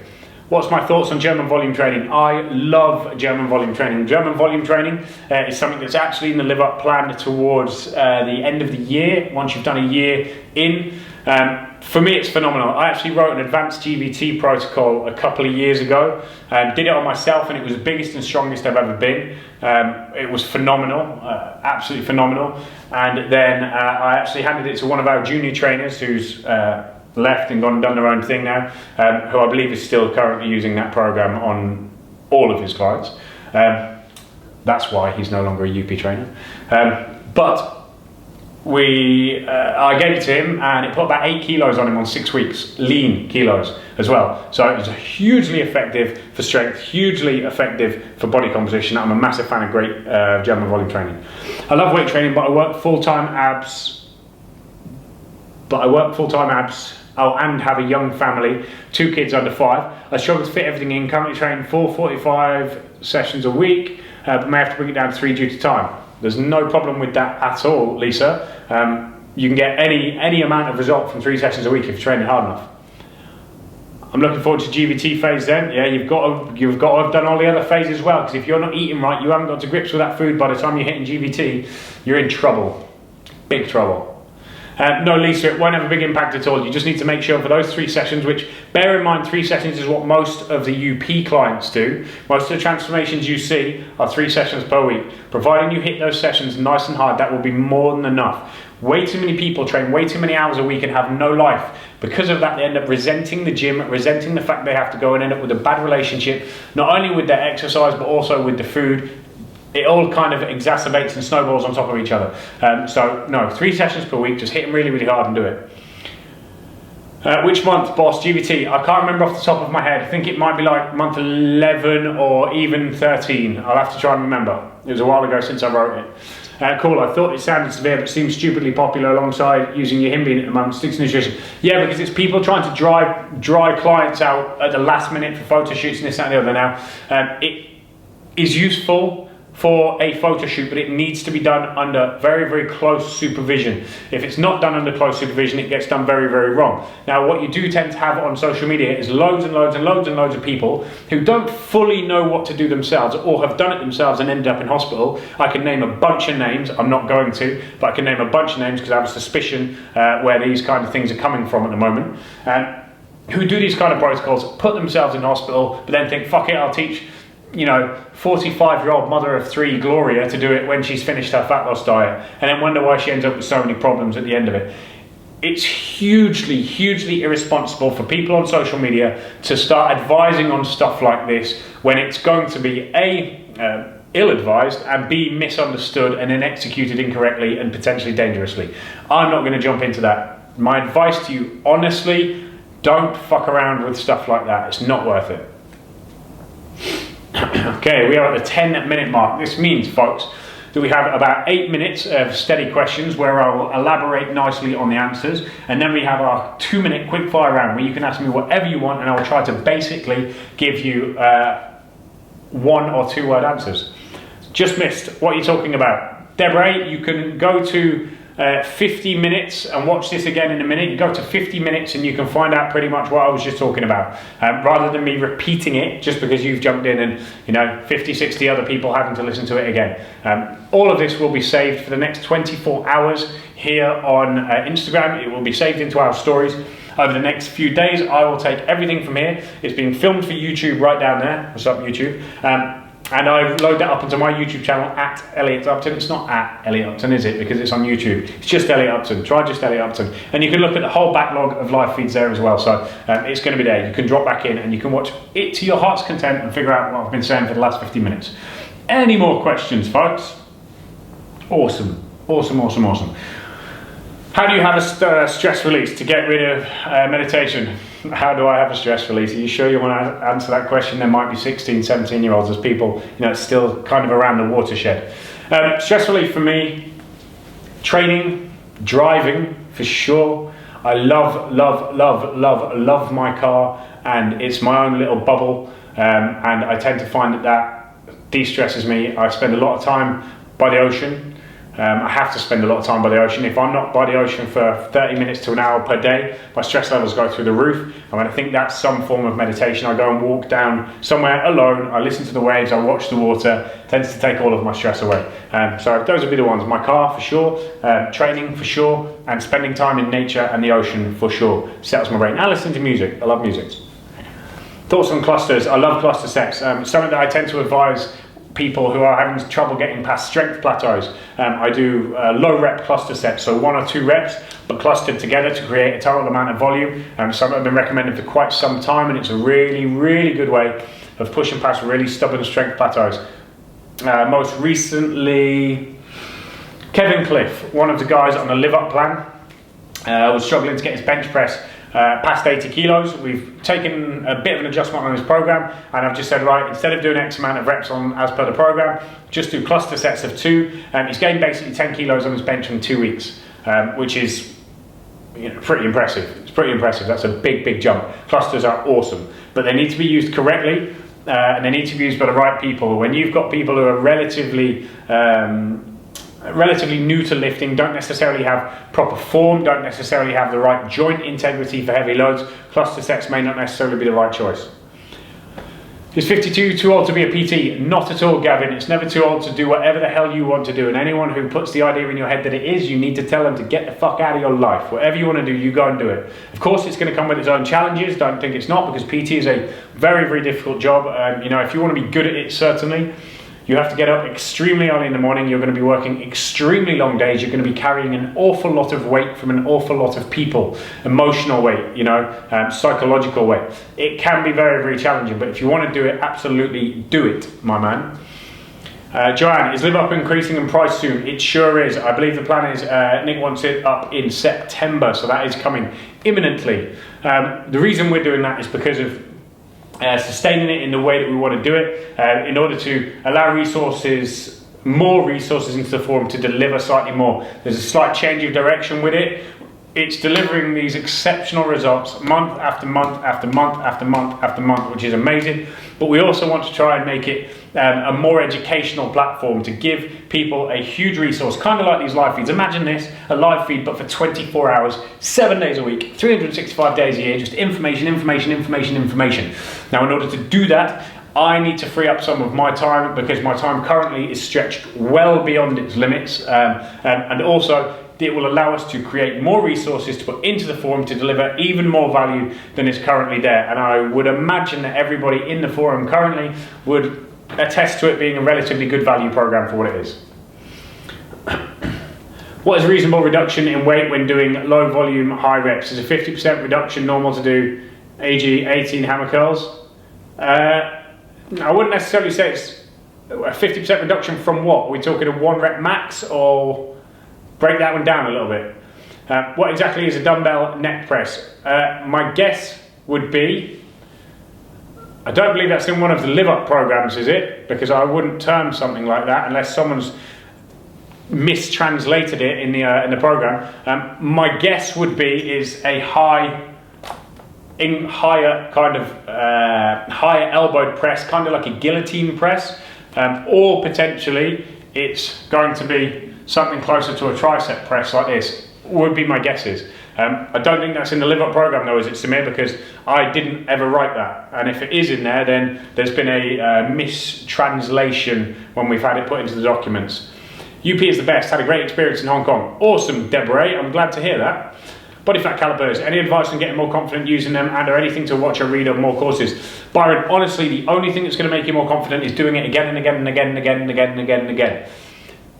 S1: What's my thoughts on German volume training? I love German volume training. German volume training is something that's actually in the Live Up plan towards the end of the year, once you've done a year in. For me, it's phenomenal. I actually wrote an advanced GVT protocol a couple of years ago. Did it on myself, and it was the biggest and strongest I've ever been. It was phenomenal, absolutely phenomenal. And then I actually handed it to one of our junior trainers who's left and gone and done their own thing now, who I believe is still currently using that program on all of his clients. That's why he's no longer a UP trainer. But I gave it to him, and it put about 8 kilos on him on 6 weeks, lean kilos as well. So it was hugely effective for strength, hugely effective for body composition. I'm a massive fan of great German volume training. I love weight training, but I work full-time abs. And have a young family, 2 kids under 5. I struggle to fit everything in. Currently train 445 sessions a week, but may have to bring it down to 3 due to time. There's no problem with that at all, Lisa. You can get any amount of result from 3 sessions a week if you're training hard enough. I'm looking forward to GVT phase then. Yeah, you've got to have done all the other phases as well, because if you're not eating right, you haven't got to grips with that food by the time you're hitting GVT, you're in trouble. Big trouble. No, Lisa, it won't have a big impact at all. You just need to make sure for those 3 sessions, which, bear in mind, 3 sessions is what most of the UP clients do. Most of the transformations you see are 3 sessions per week. Providing you hit those sessions nice and hard, that will be more than enough. Way too many people train way too many hours a week and have no life. Because of that, they end up resenting the gym, resenting the fact they have to go and end up with a bad relationship, not only with their exercise, but also with the food. It all kind of exacerbates and snowballs on top of each other. So no, 3 sessions per week, just hit them really hard and do it. Which month, boss, GVT? I can't remember off the top of my head. I think it might be like month 11 or even 13. I'll have to try and remember. It was a while ago since I wrote it. Cool, I thought it sounded severe, but seems stupidly popular alongside using your Himbine at the moment. Sticks to nutrition. Yeah, because it's people trying to dry clients out at the last minute for photo shoots and this, that, and the other now. It is useful for a photo shoot, but it needs to be done under very, very close supervision. If it's not done under close supervision, it gets done very, very wrong. Now, what you do tend to have on social media is loads and loads and loads and loads of people who don't fully know what to do themselves or have done it themselves and ended up in hospital. I can name a bunch of names. I'm not going to, but I can name a bunch of names because I have a suspicion where these kind of things are coming from at the moment. Who do these kind of protocols, put themselves in hospital, but then think, fuck it, I'll teach 45-year-old mother of three, Gloria, to do it when she's finished her fat loss diet, and then wonder why she ends up with so many problems at the end of it. It's hugely, hugely irresponsible for people on social media to start advising on stuff like this when it's going to be A, ill-advised, and B, misunderstood and then executed incorrectly and potentially dangerously. I'm not going to jump into that. My advice to you, honestly, don't fuck around with stuff like that. It's not worth it. Okay, we are at the 10-minute mark. This means, folks, that we have about 8 minutes of steady questions where I will elaborate nicely on the answers, and then we have our 2-minute quick-fire round where you can ask me whatever you want and I will try to basically give you 1 or 2 word answers. Just missed. What are you talking about? Deborah, you can go to 50 minutes and watch this again in a minute. You go to 50 minutes and you can find out pretty much what I was just talking about, rather than me repeating it just because you've jumped in and 50, 60 other people having to listen to it again. All of this will be saved for the next 24 hours here on Instagram. It will be saved into our stories. Over the next few days, I will take everything from here. It's being filmed for YouTube right down there. What's up, YouTube? And I load that up onto my YouTube channel at Elliot Upton. It's not at Elliot Upton, is it? Because it's on YouTube. It's just Elliot Upton. Try just Elliot Upton. And you can look at the whole backlog of live feeds there as well. So it's going to be there. You can drop back in and you can watch it to your heart's content and figure out what I've been saying for the last 50 minutes. Any more questions, folks? Awesome. Awesome, awesome, awesome. How do you have a stress release to get rid of meditation? How do I have a stress release? Are you sure you want to answer that question? There might be 16, 17-year-olds. There's people, it's still kind of around the watershed. Stress relief for me, training, driving for sure. I love, love, love, love, love my car, and it's my own little bubble. And I tend to find that de-stresses me. I spend a lot of time by the ocean. I have to spend a lot of time by the ocean. If I'm not by the ocean for 30 minutes to an hour per day, my stress levels go through the roof. And when I think that's some form of meditation, I go and walk down somewhere alone. I listen to the waves, I watch the water. It tends to take all of my stress away. So those would be the ones. My car for sure, training for sure, and spending time in nature and the ocean for sure. Settles my brain. And listening to music. I love music. Thoughts on clusters. I love cluster sets. Something that I tend to advise people who are having trouble getting past strength plateaus. I do low rep cluster sets, so 1 or 2 reps but clustered together to create a total amount of volume. Something I've been recommending for quite some time, and it's a really, really good way of pushing past really stubborn strength plateaus. Most recently, Kevin Cliff, one of the guys on the Live Up plan, was struggling to get his bench press past 80 kilos. We've taken a bit of an adjustment on his program, and I've just said, right, instead of doing X amount of reps on as per the program, just do cluster sets of 2. He's gained basically 10 kilos on his bench in 2 weeks, which is pretty impressive. It's pretty impressive. That's a big, big jump. Clusters are awesome, but they need to be used correctly, and they need to be used by the right people. When you've got people who are relatively new to lifting, don't necessarily have proper form, don't necessarily have the right joint integrity for heavy loads, cluster sets may not necessarily be the right choice. Is 52 too old to be a PT? Not at all, Gavin. It's never too old to do whatever the hell you want to do, and anyone who puts the idea in your head that it is, you need to tell them to get the fuck out of your life. Whatever you want to do, you go and do it. Of course, it's going to come with its own challenges. Don't think it's not, because PT is a very, very difficult job. If you want to be good at it, certainly, you have to get up extremely early in the morning. You're going to be working extremely long days. You're going to be carrying an awful lot of weight from an awful lot of people. Emotional weight, psychological weight. It can be very, very challenging, but if you want to do it, absolutely do it, my man. Joanne, is Live Up increasing in price soon? It sure is. I believe the plan is Nick wants it up in September, so that is coming imminently. The reason we're doing that is because of sustaining it in the way that we want to do it, in order to allow resources more resources into the forum to deliver slightly more. There's a slight change of direction with it. It's delivering these exceptional results month after month after month after month after month, which is amazing. But we also want to try and make it a more educational platform to give people a huge resource, kind of like these live feeds. Imagine this, a live feed, but for 24 hours, 7 days a week, 365 days a year, just information, information, information, information. Now, in order to do that, I need to free up some of my time because my time currently is stretched well beyond its limits, and also it will allow us to create more resources to put into the forum to deliver even more value than is currently there. And I would imagine that everybody in the forum currently would attest to it being a relatively good value program for what it is. What is a reasonable reduction in weight when doing low volume, high reps? Is a 50% reduction normal to do, e.g. 18 hammer curls? I wouldn't necessarily say it's a 50% reduction from what? Are we talking a 1 rep max, or break that one down a little bit? What exactly is a dumbbell neck press? My guess would be, I don't believe that's in one of the Live Up programs, is it? Because I wouldn't term something like that unless someone's mistranslated it in the program. My guess would be is a higher elbowed press, kind of like a guillotine press, or potentially it's going to be something closer to a tricep press like this, would be my guesses. I don't think that's in the Live Up program though, is it, Samir? Because I didn't ever write that. And if it is in there, then there's been a mistranslation when we've had it put into the documents. UP is the best, had a great experience in Hong Kong. Awesome, Deborah, I'm glad to hear that. Body fat calipers, any advice on getting more confident using them, and or anything to watch or read on more courses? Byron, honestly, the only thing that's going to make you more confident is doing it again and again and again and again and again and again and again.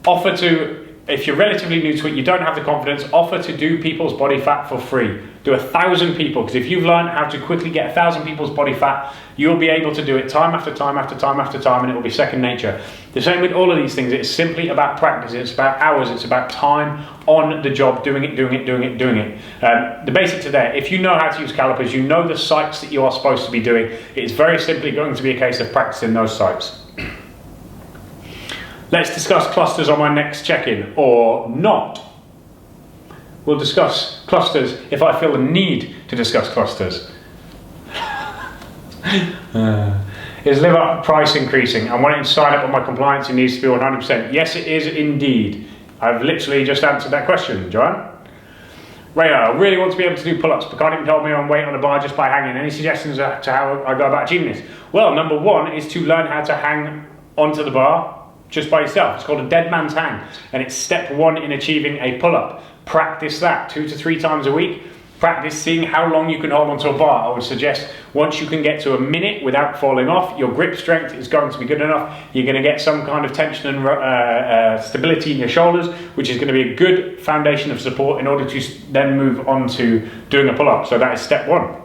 S1: Offer to, if you're relatively new to it, you don't have the confidence, offer to do people's body fat for free. Do 1,000 people, because if you've learned how to quickly get 1,000 people's body fat, you'll be able to do it time after time after time after time, and it will be second nature. The same with all of these things. It's simply about practice. It's about hours. It's about time on the job, doing it. The basics are there. If you know how to use calipers, you know the sites that you are supposed to be doing. It's very simply going to be a case of practicing those sites. Let's discuss clusters on my next check-in, or not. We'll discuss clusters if I feel the need to discuss clusters. Is Live Up price increasing? I'm wanting to sign up on my compliance. It needs to be 100%. Yes, it is indeed. I've literally just answered that question, Joanne. Rayo, I really want to be able to do pull-ups, but can't even hold my own weight on a bar just by hanging. Any suggestions to how I go about achieving this? Well, number one is to learn how to hang onto the bar just by yourself. It's called a dead man's hang, and it's step one in achieving a pull-up. Practice that 2 to 3 times a week. Practice seeing how long you can hold onto a bar. I would suggest once you can get to a minute without falling off, your grip strength is going to be good enough. You're going to get some kind of tension and stability in your shoulders, which is going to be a good foundation of support in order to then move on to doing a pull-up. So that is step one.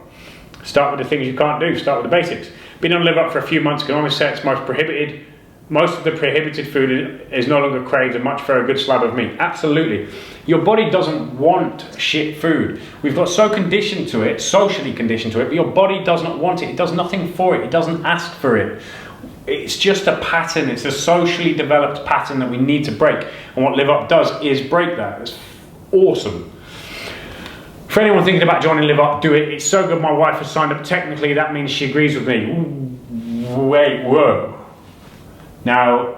S1: Start with the things you can't do. Start with the basics. Been on Live Up for a few months. Can honestly say it's most of the prohibited food is no longer craved, and much for a good slab of meat. Absolutely. Your body doesn't want shit food. We've got so conditioned to it, socially conditioned to it, but your body does not want it. It does nothing for it. It doesn't ask for it. It's just a pattern. It's a socially developed pattern that we need to break. And what Live Up does is break that. It's awesome. For anyone thinking about joining Live Up, do it. It's so good my wife has signed up. Technically, that means she agrees with me. Wait, whoa. Now,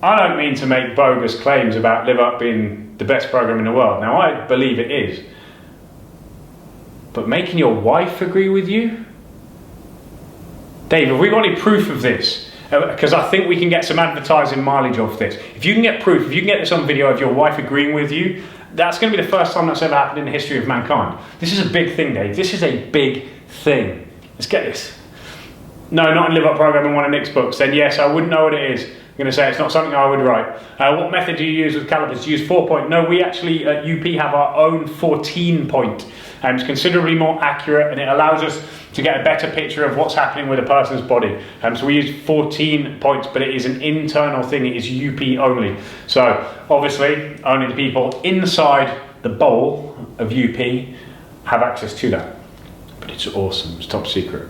S1: I don't mean to make bogus claims about Live Up being the best program in the world. Now, I believe it is. But making your wife agree with you? Dave, have we got any proof of this? Because I think we can get some advertising mileage off this. If you can get proof, if you can get this on video of your wife agreeing with you, that's going to be the first time that's ever happened in the history of mankind. This is a big thing, Dave. This is a big thing. Let's get this. No, not in Live Up program in one of Nick's books. Then yes, I wouldn't know what it is. I'm going to say it's not something I would write. What method do you use with calipers? Do you use 4-point? No, we actually at UP have our own 14-point. It's considerably more accurate, and it allows us to get a better picture of what's happening with a person's body. So we use 14 points, but it is an internal thing. It is UP only. So obviously, only the people inside the bowl of UP have access to that. But it's awesome. It's top secret.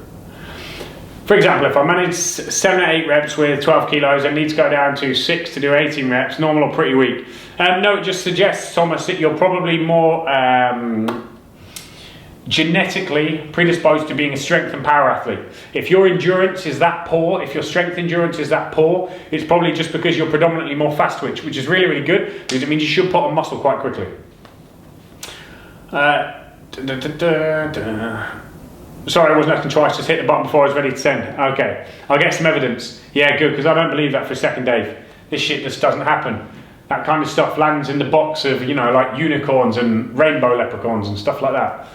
S1: For example, if I manage 7 or 8 reps with 12 kilos, I need to go down to 6 to do 18 reps, normal or pretty weak. No, it just suggests, Thomas, that you're probably more genetically predisposed to being a strength and power athlete. If your endurance is that poor, if your strength endurance is that poor, it's probably just because you're predominantly more fast twitch, which is really, really good, because it means you should put on muscle quite quickly. Sorry, I wasn't asking twice, just hit the button before I was ready to send. Okay, I'll get some evidence. Yeah, good, because I don't believe that for a second, Dave. This shit just doesn't happen. That kind of stuff lands in the box of, you know, like unicorns and rainbow leprechauns and stuff like that.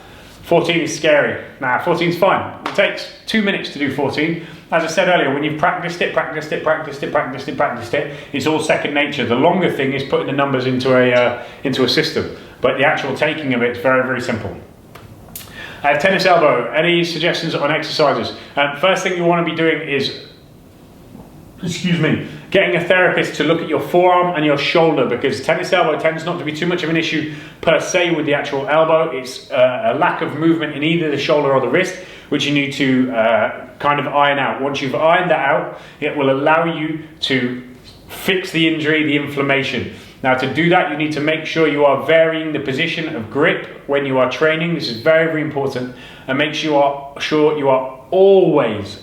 S1: 14 is scary. Nah, 14's fine. It takes 2 minutes to do 14. As I said earlier, when you've practiced it, it's all second nature. The longer thing is putting the numbers into a system, but the actual taking of it is very, very simple. Tennis elbow, any suggestions on exercises? First thing you want to be doing is, getting a therapist to look at your forearm and your shoulder, because tennis elbow tends not to be too much of an issue per se with the actual elbow. It's a lack of movement in either the shoulder or the wrist, which you need to kind of iron out. Once you've ironed that out, it will allow you to fix the injury, the inflammation. Now, to do that, you need to make sure you are varying the position of grip when you are training. This is very, very important. And make sure you are always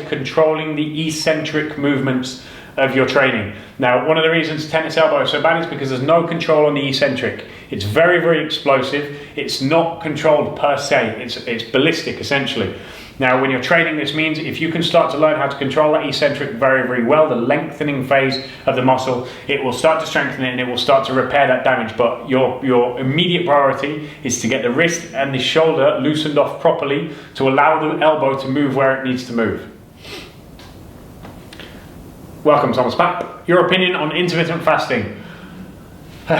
S1: controlling the eccentric movements of your training. Now, one of the reasons tennis elbow is so bad is because there's no control on the eccentric. It's very, very explosive. It's not controlled per se. It's ballistic, essentially. Now, when you're training, this means if you can start to learn how to control that eccentric very, very well, the lengthening phase of the muscle, it will start to strengthen it and it will start to repair that damage. But your immediate priority is to get the wrist and the shoulder loosened off properly to allow the elbow to move where it needs to move. Welcome, Thomas Papp. Your opinion on intermittent fasting.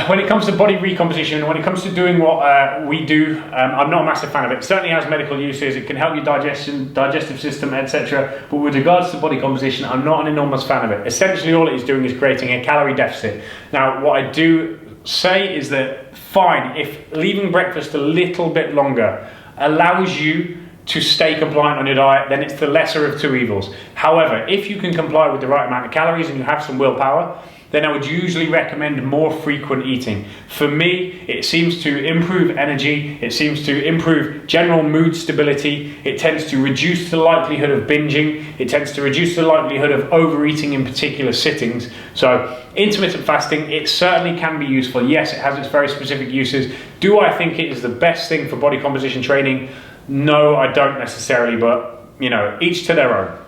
S1: When it comes to body recomposition, when it comes to doing what we do, I'm not a massive fan of it. It certainly has medical uses. It can help your digestive system, etc. But with regards to body composition, I'm not an enormous fan of it. Essentially, all it is doing is creating a calorie deficit. Now, what I do say is that, fine, if leaving breakfast a little bit longer allows you to stay compliant on your diet, then it's the lesser of two evils. However, if you can comply with the right amount of calories and you have some willpower, then I would usually recommend more frequent eating. For me, it seems to improve energy, it seems to improve general mood stability, it tends to reduce the likelihood of binging, it tends to reduce the likelihood of overeating in particular sittings. So intermittent fasting, it certainly can be useful. Yes, it has its very specific uses. Do I think it is the best thing for body composition training? No, I don't necessarily, but you know, each to their own.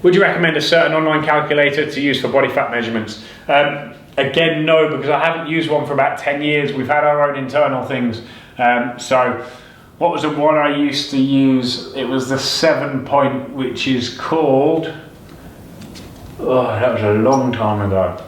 S1: Would you recommend a certain online calculator to use for body fat measurements? Again, no, because I haven't used one for about 10 years. We've had our own internal things. So what was the one I used to use? It was the 7-point, which is called, oh, that was a long time ago.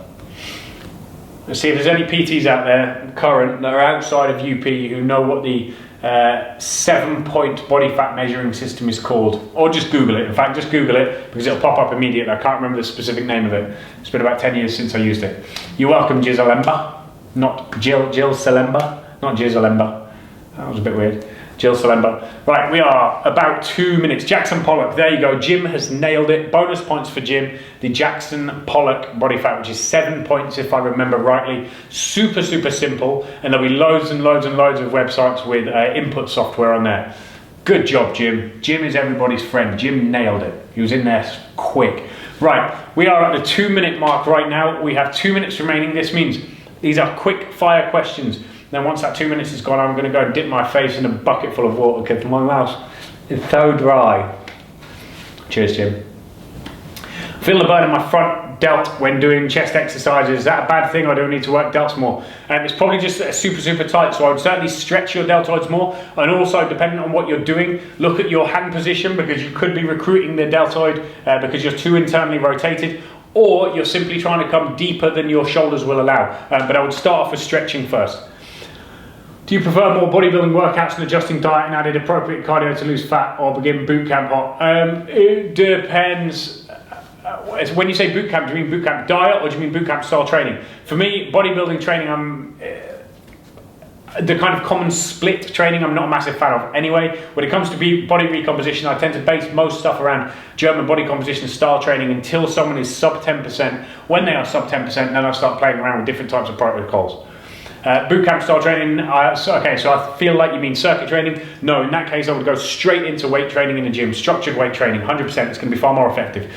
S1: Let's see if there's any PTs out there, current, that are outside of UP who know what the 7-point body fat measuring system is called, or just Google it. In fact, just Google it because it'll pop up immediately. I can't remember the specific name of it. It's been about 10 years since I used it. You're welcome, Gizalemba, not Jill Salemba, not Gizalemba. That was a bit weird. Jill Salemba. Right, we are about 2 minutes. Jackson Pollock, there you go. Jim has nailed it. Bonus points for Jim. The Jackson Pollock body fat, which is 7 points if I remember rightly. Super, super simple. And there'll be loads and loads and loads of websites with input software on there. Good job, Jim. Jim is everybody's friend. Jim nailed it. He was in there quick. Right, we are at the 2 minute mark right now. We have 2 minutes remaining. This means these are quick fire questions. Then once that 2 minutes is gone, I'm going to go and dip my face in a bucket full of water because my mouth is so dry. Cheers, Jim. Feel the burn in my front delt when doing chest exercises. Is that a bad thing? I don't need to work delts more. It's probably just super, super tight, so I would certainly stretch your deltoids more. And also, depending on what you're doing, look at your hand position because you could be recruiting the deltoid because you're too internally rotated, or you're simply trying to come deeper than your shoulders will allow. But I would start off with stretching first. Do you prefer more bodybuilding workouts and adjusting diet and added appropriate cardio to lose fat, or begin boot camp hot? It depends. When you say boot camp, do you mean boot camp diet or do you mean boot camp style training? For me, bodybuilding training, The kind of common split training I'm not a massive fan of anyway. When it comes to body recomposition, I tend to base most stuff around German body composition style training until someone is sub 10%. When they are sub 10%, then I start playing around with different types of protocols. Boot camp style training, okay, so I feel like you mean circuit training. No, in that case I would go straight into weight training in the gym, structured weight training, 100%, it's going to be far more effective.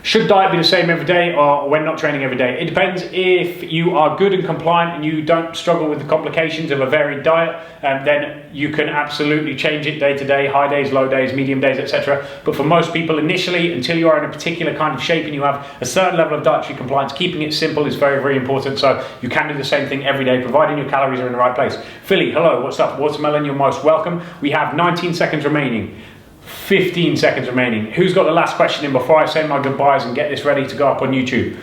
S1: Should diet be the same every day or when not training every day? It depends. If you are good and compliant and you don't struggle with the complications of a varied diet, then you can absolutely change it day to day, high days, low days, medium days, etc. But for most people initially, until you are in a particular kind of shape and you have a certain level of dietary compliance, keeping it simple is very, very important. So you can do the same thing every day, providing your calories are in the right place. Philly, hello, what's up? Watermelon, you're most welcome. We have 19 seconds remaining. 15 seconds remaining. Who's got the last question in before I say my goodbyes and get this ready to go up on YouTube?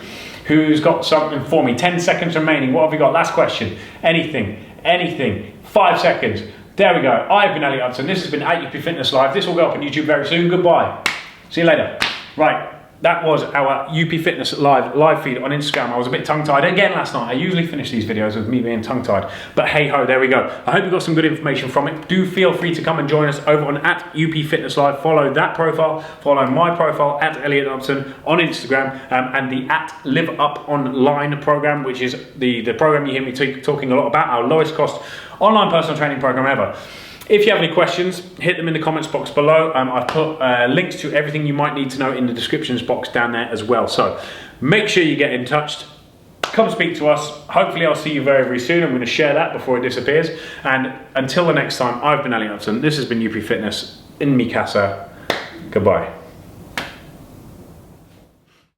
S1: Who's got something for me? 10 seconds remaining. What have we got? Last question. Anything. 5 seconds. There we go. I've been Elliot Hudson. This has been at UP Fitness Live. This will go up on YouTube very soon. Goodbye. See you later. Right. That was our UP Fitness live feed on Instagram. I was a bit tongue-tied again last night. I usually finish these videos with me being tongue-tied. But hey-ho, there we go. I hope you got some good information from it. Do feel free to come and join us over on at UP Fitness Live. Follow that profile. Follow my profile at Elliot Hudson on Instagram. And the at Live Up Online program, which is the program you hear me talking a lot about, our lowest cost online personal training program ever. If you have any questions, hit them in the comments box below. I've put links to everything you might need to know in the descriptions box down there as well. So make sure you get in touch. Come speak to us. Hopefully I'll see you very, very soon. I'm going to share that before it disappears. And until the next time, I've been Elliot Hudson. This has been UP Fitness in mi casa. Goodbye.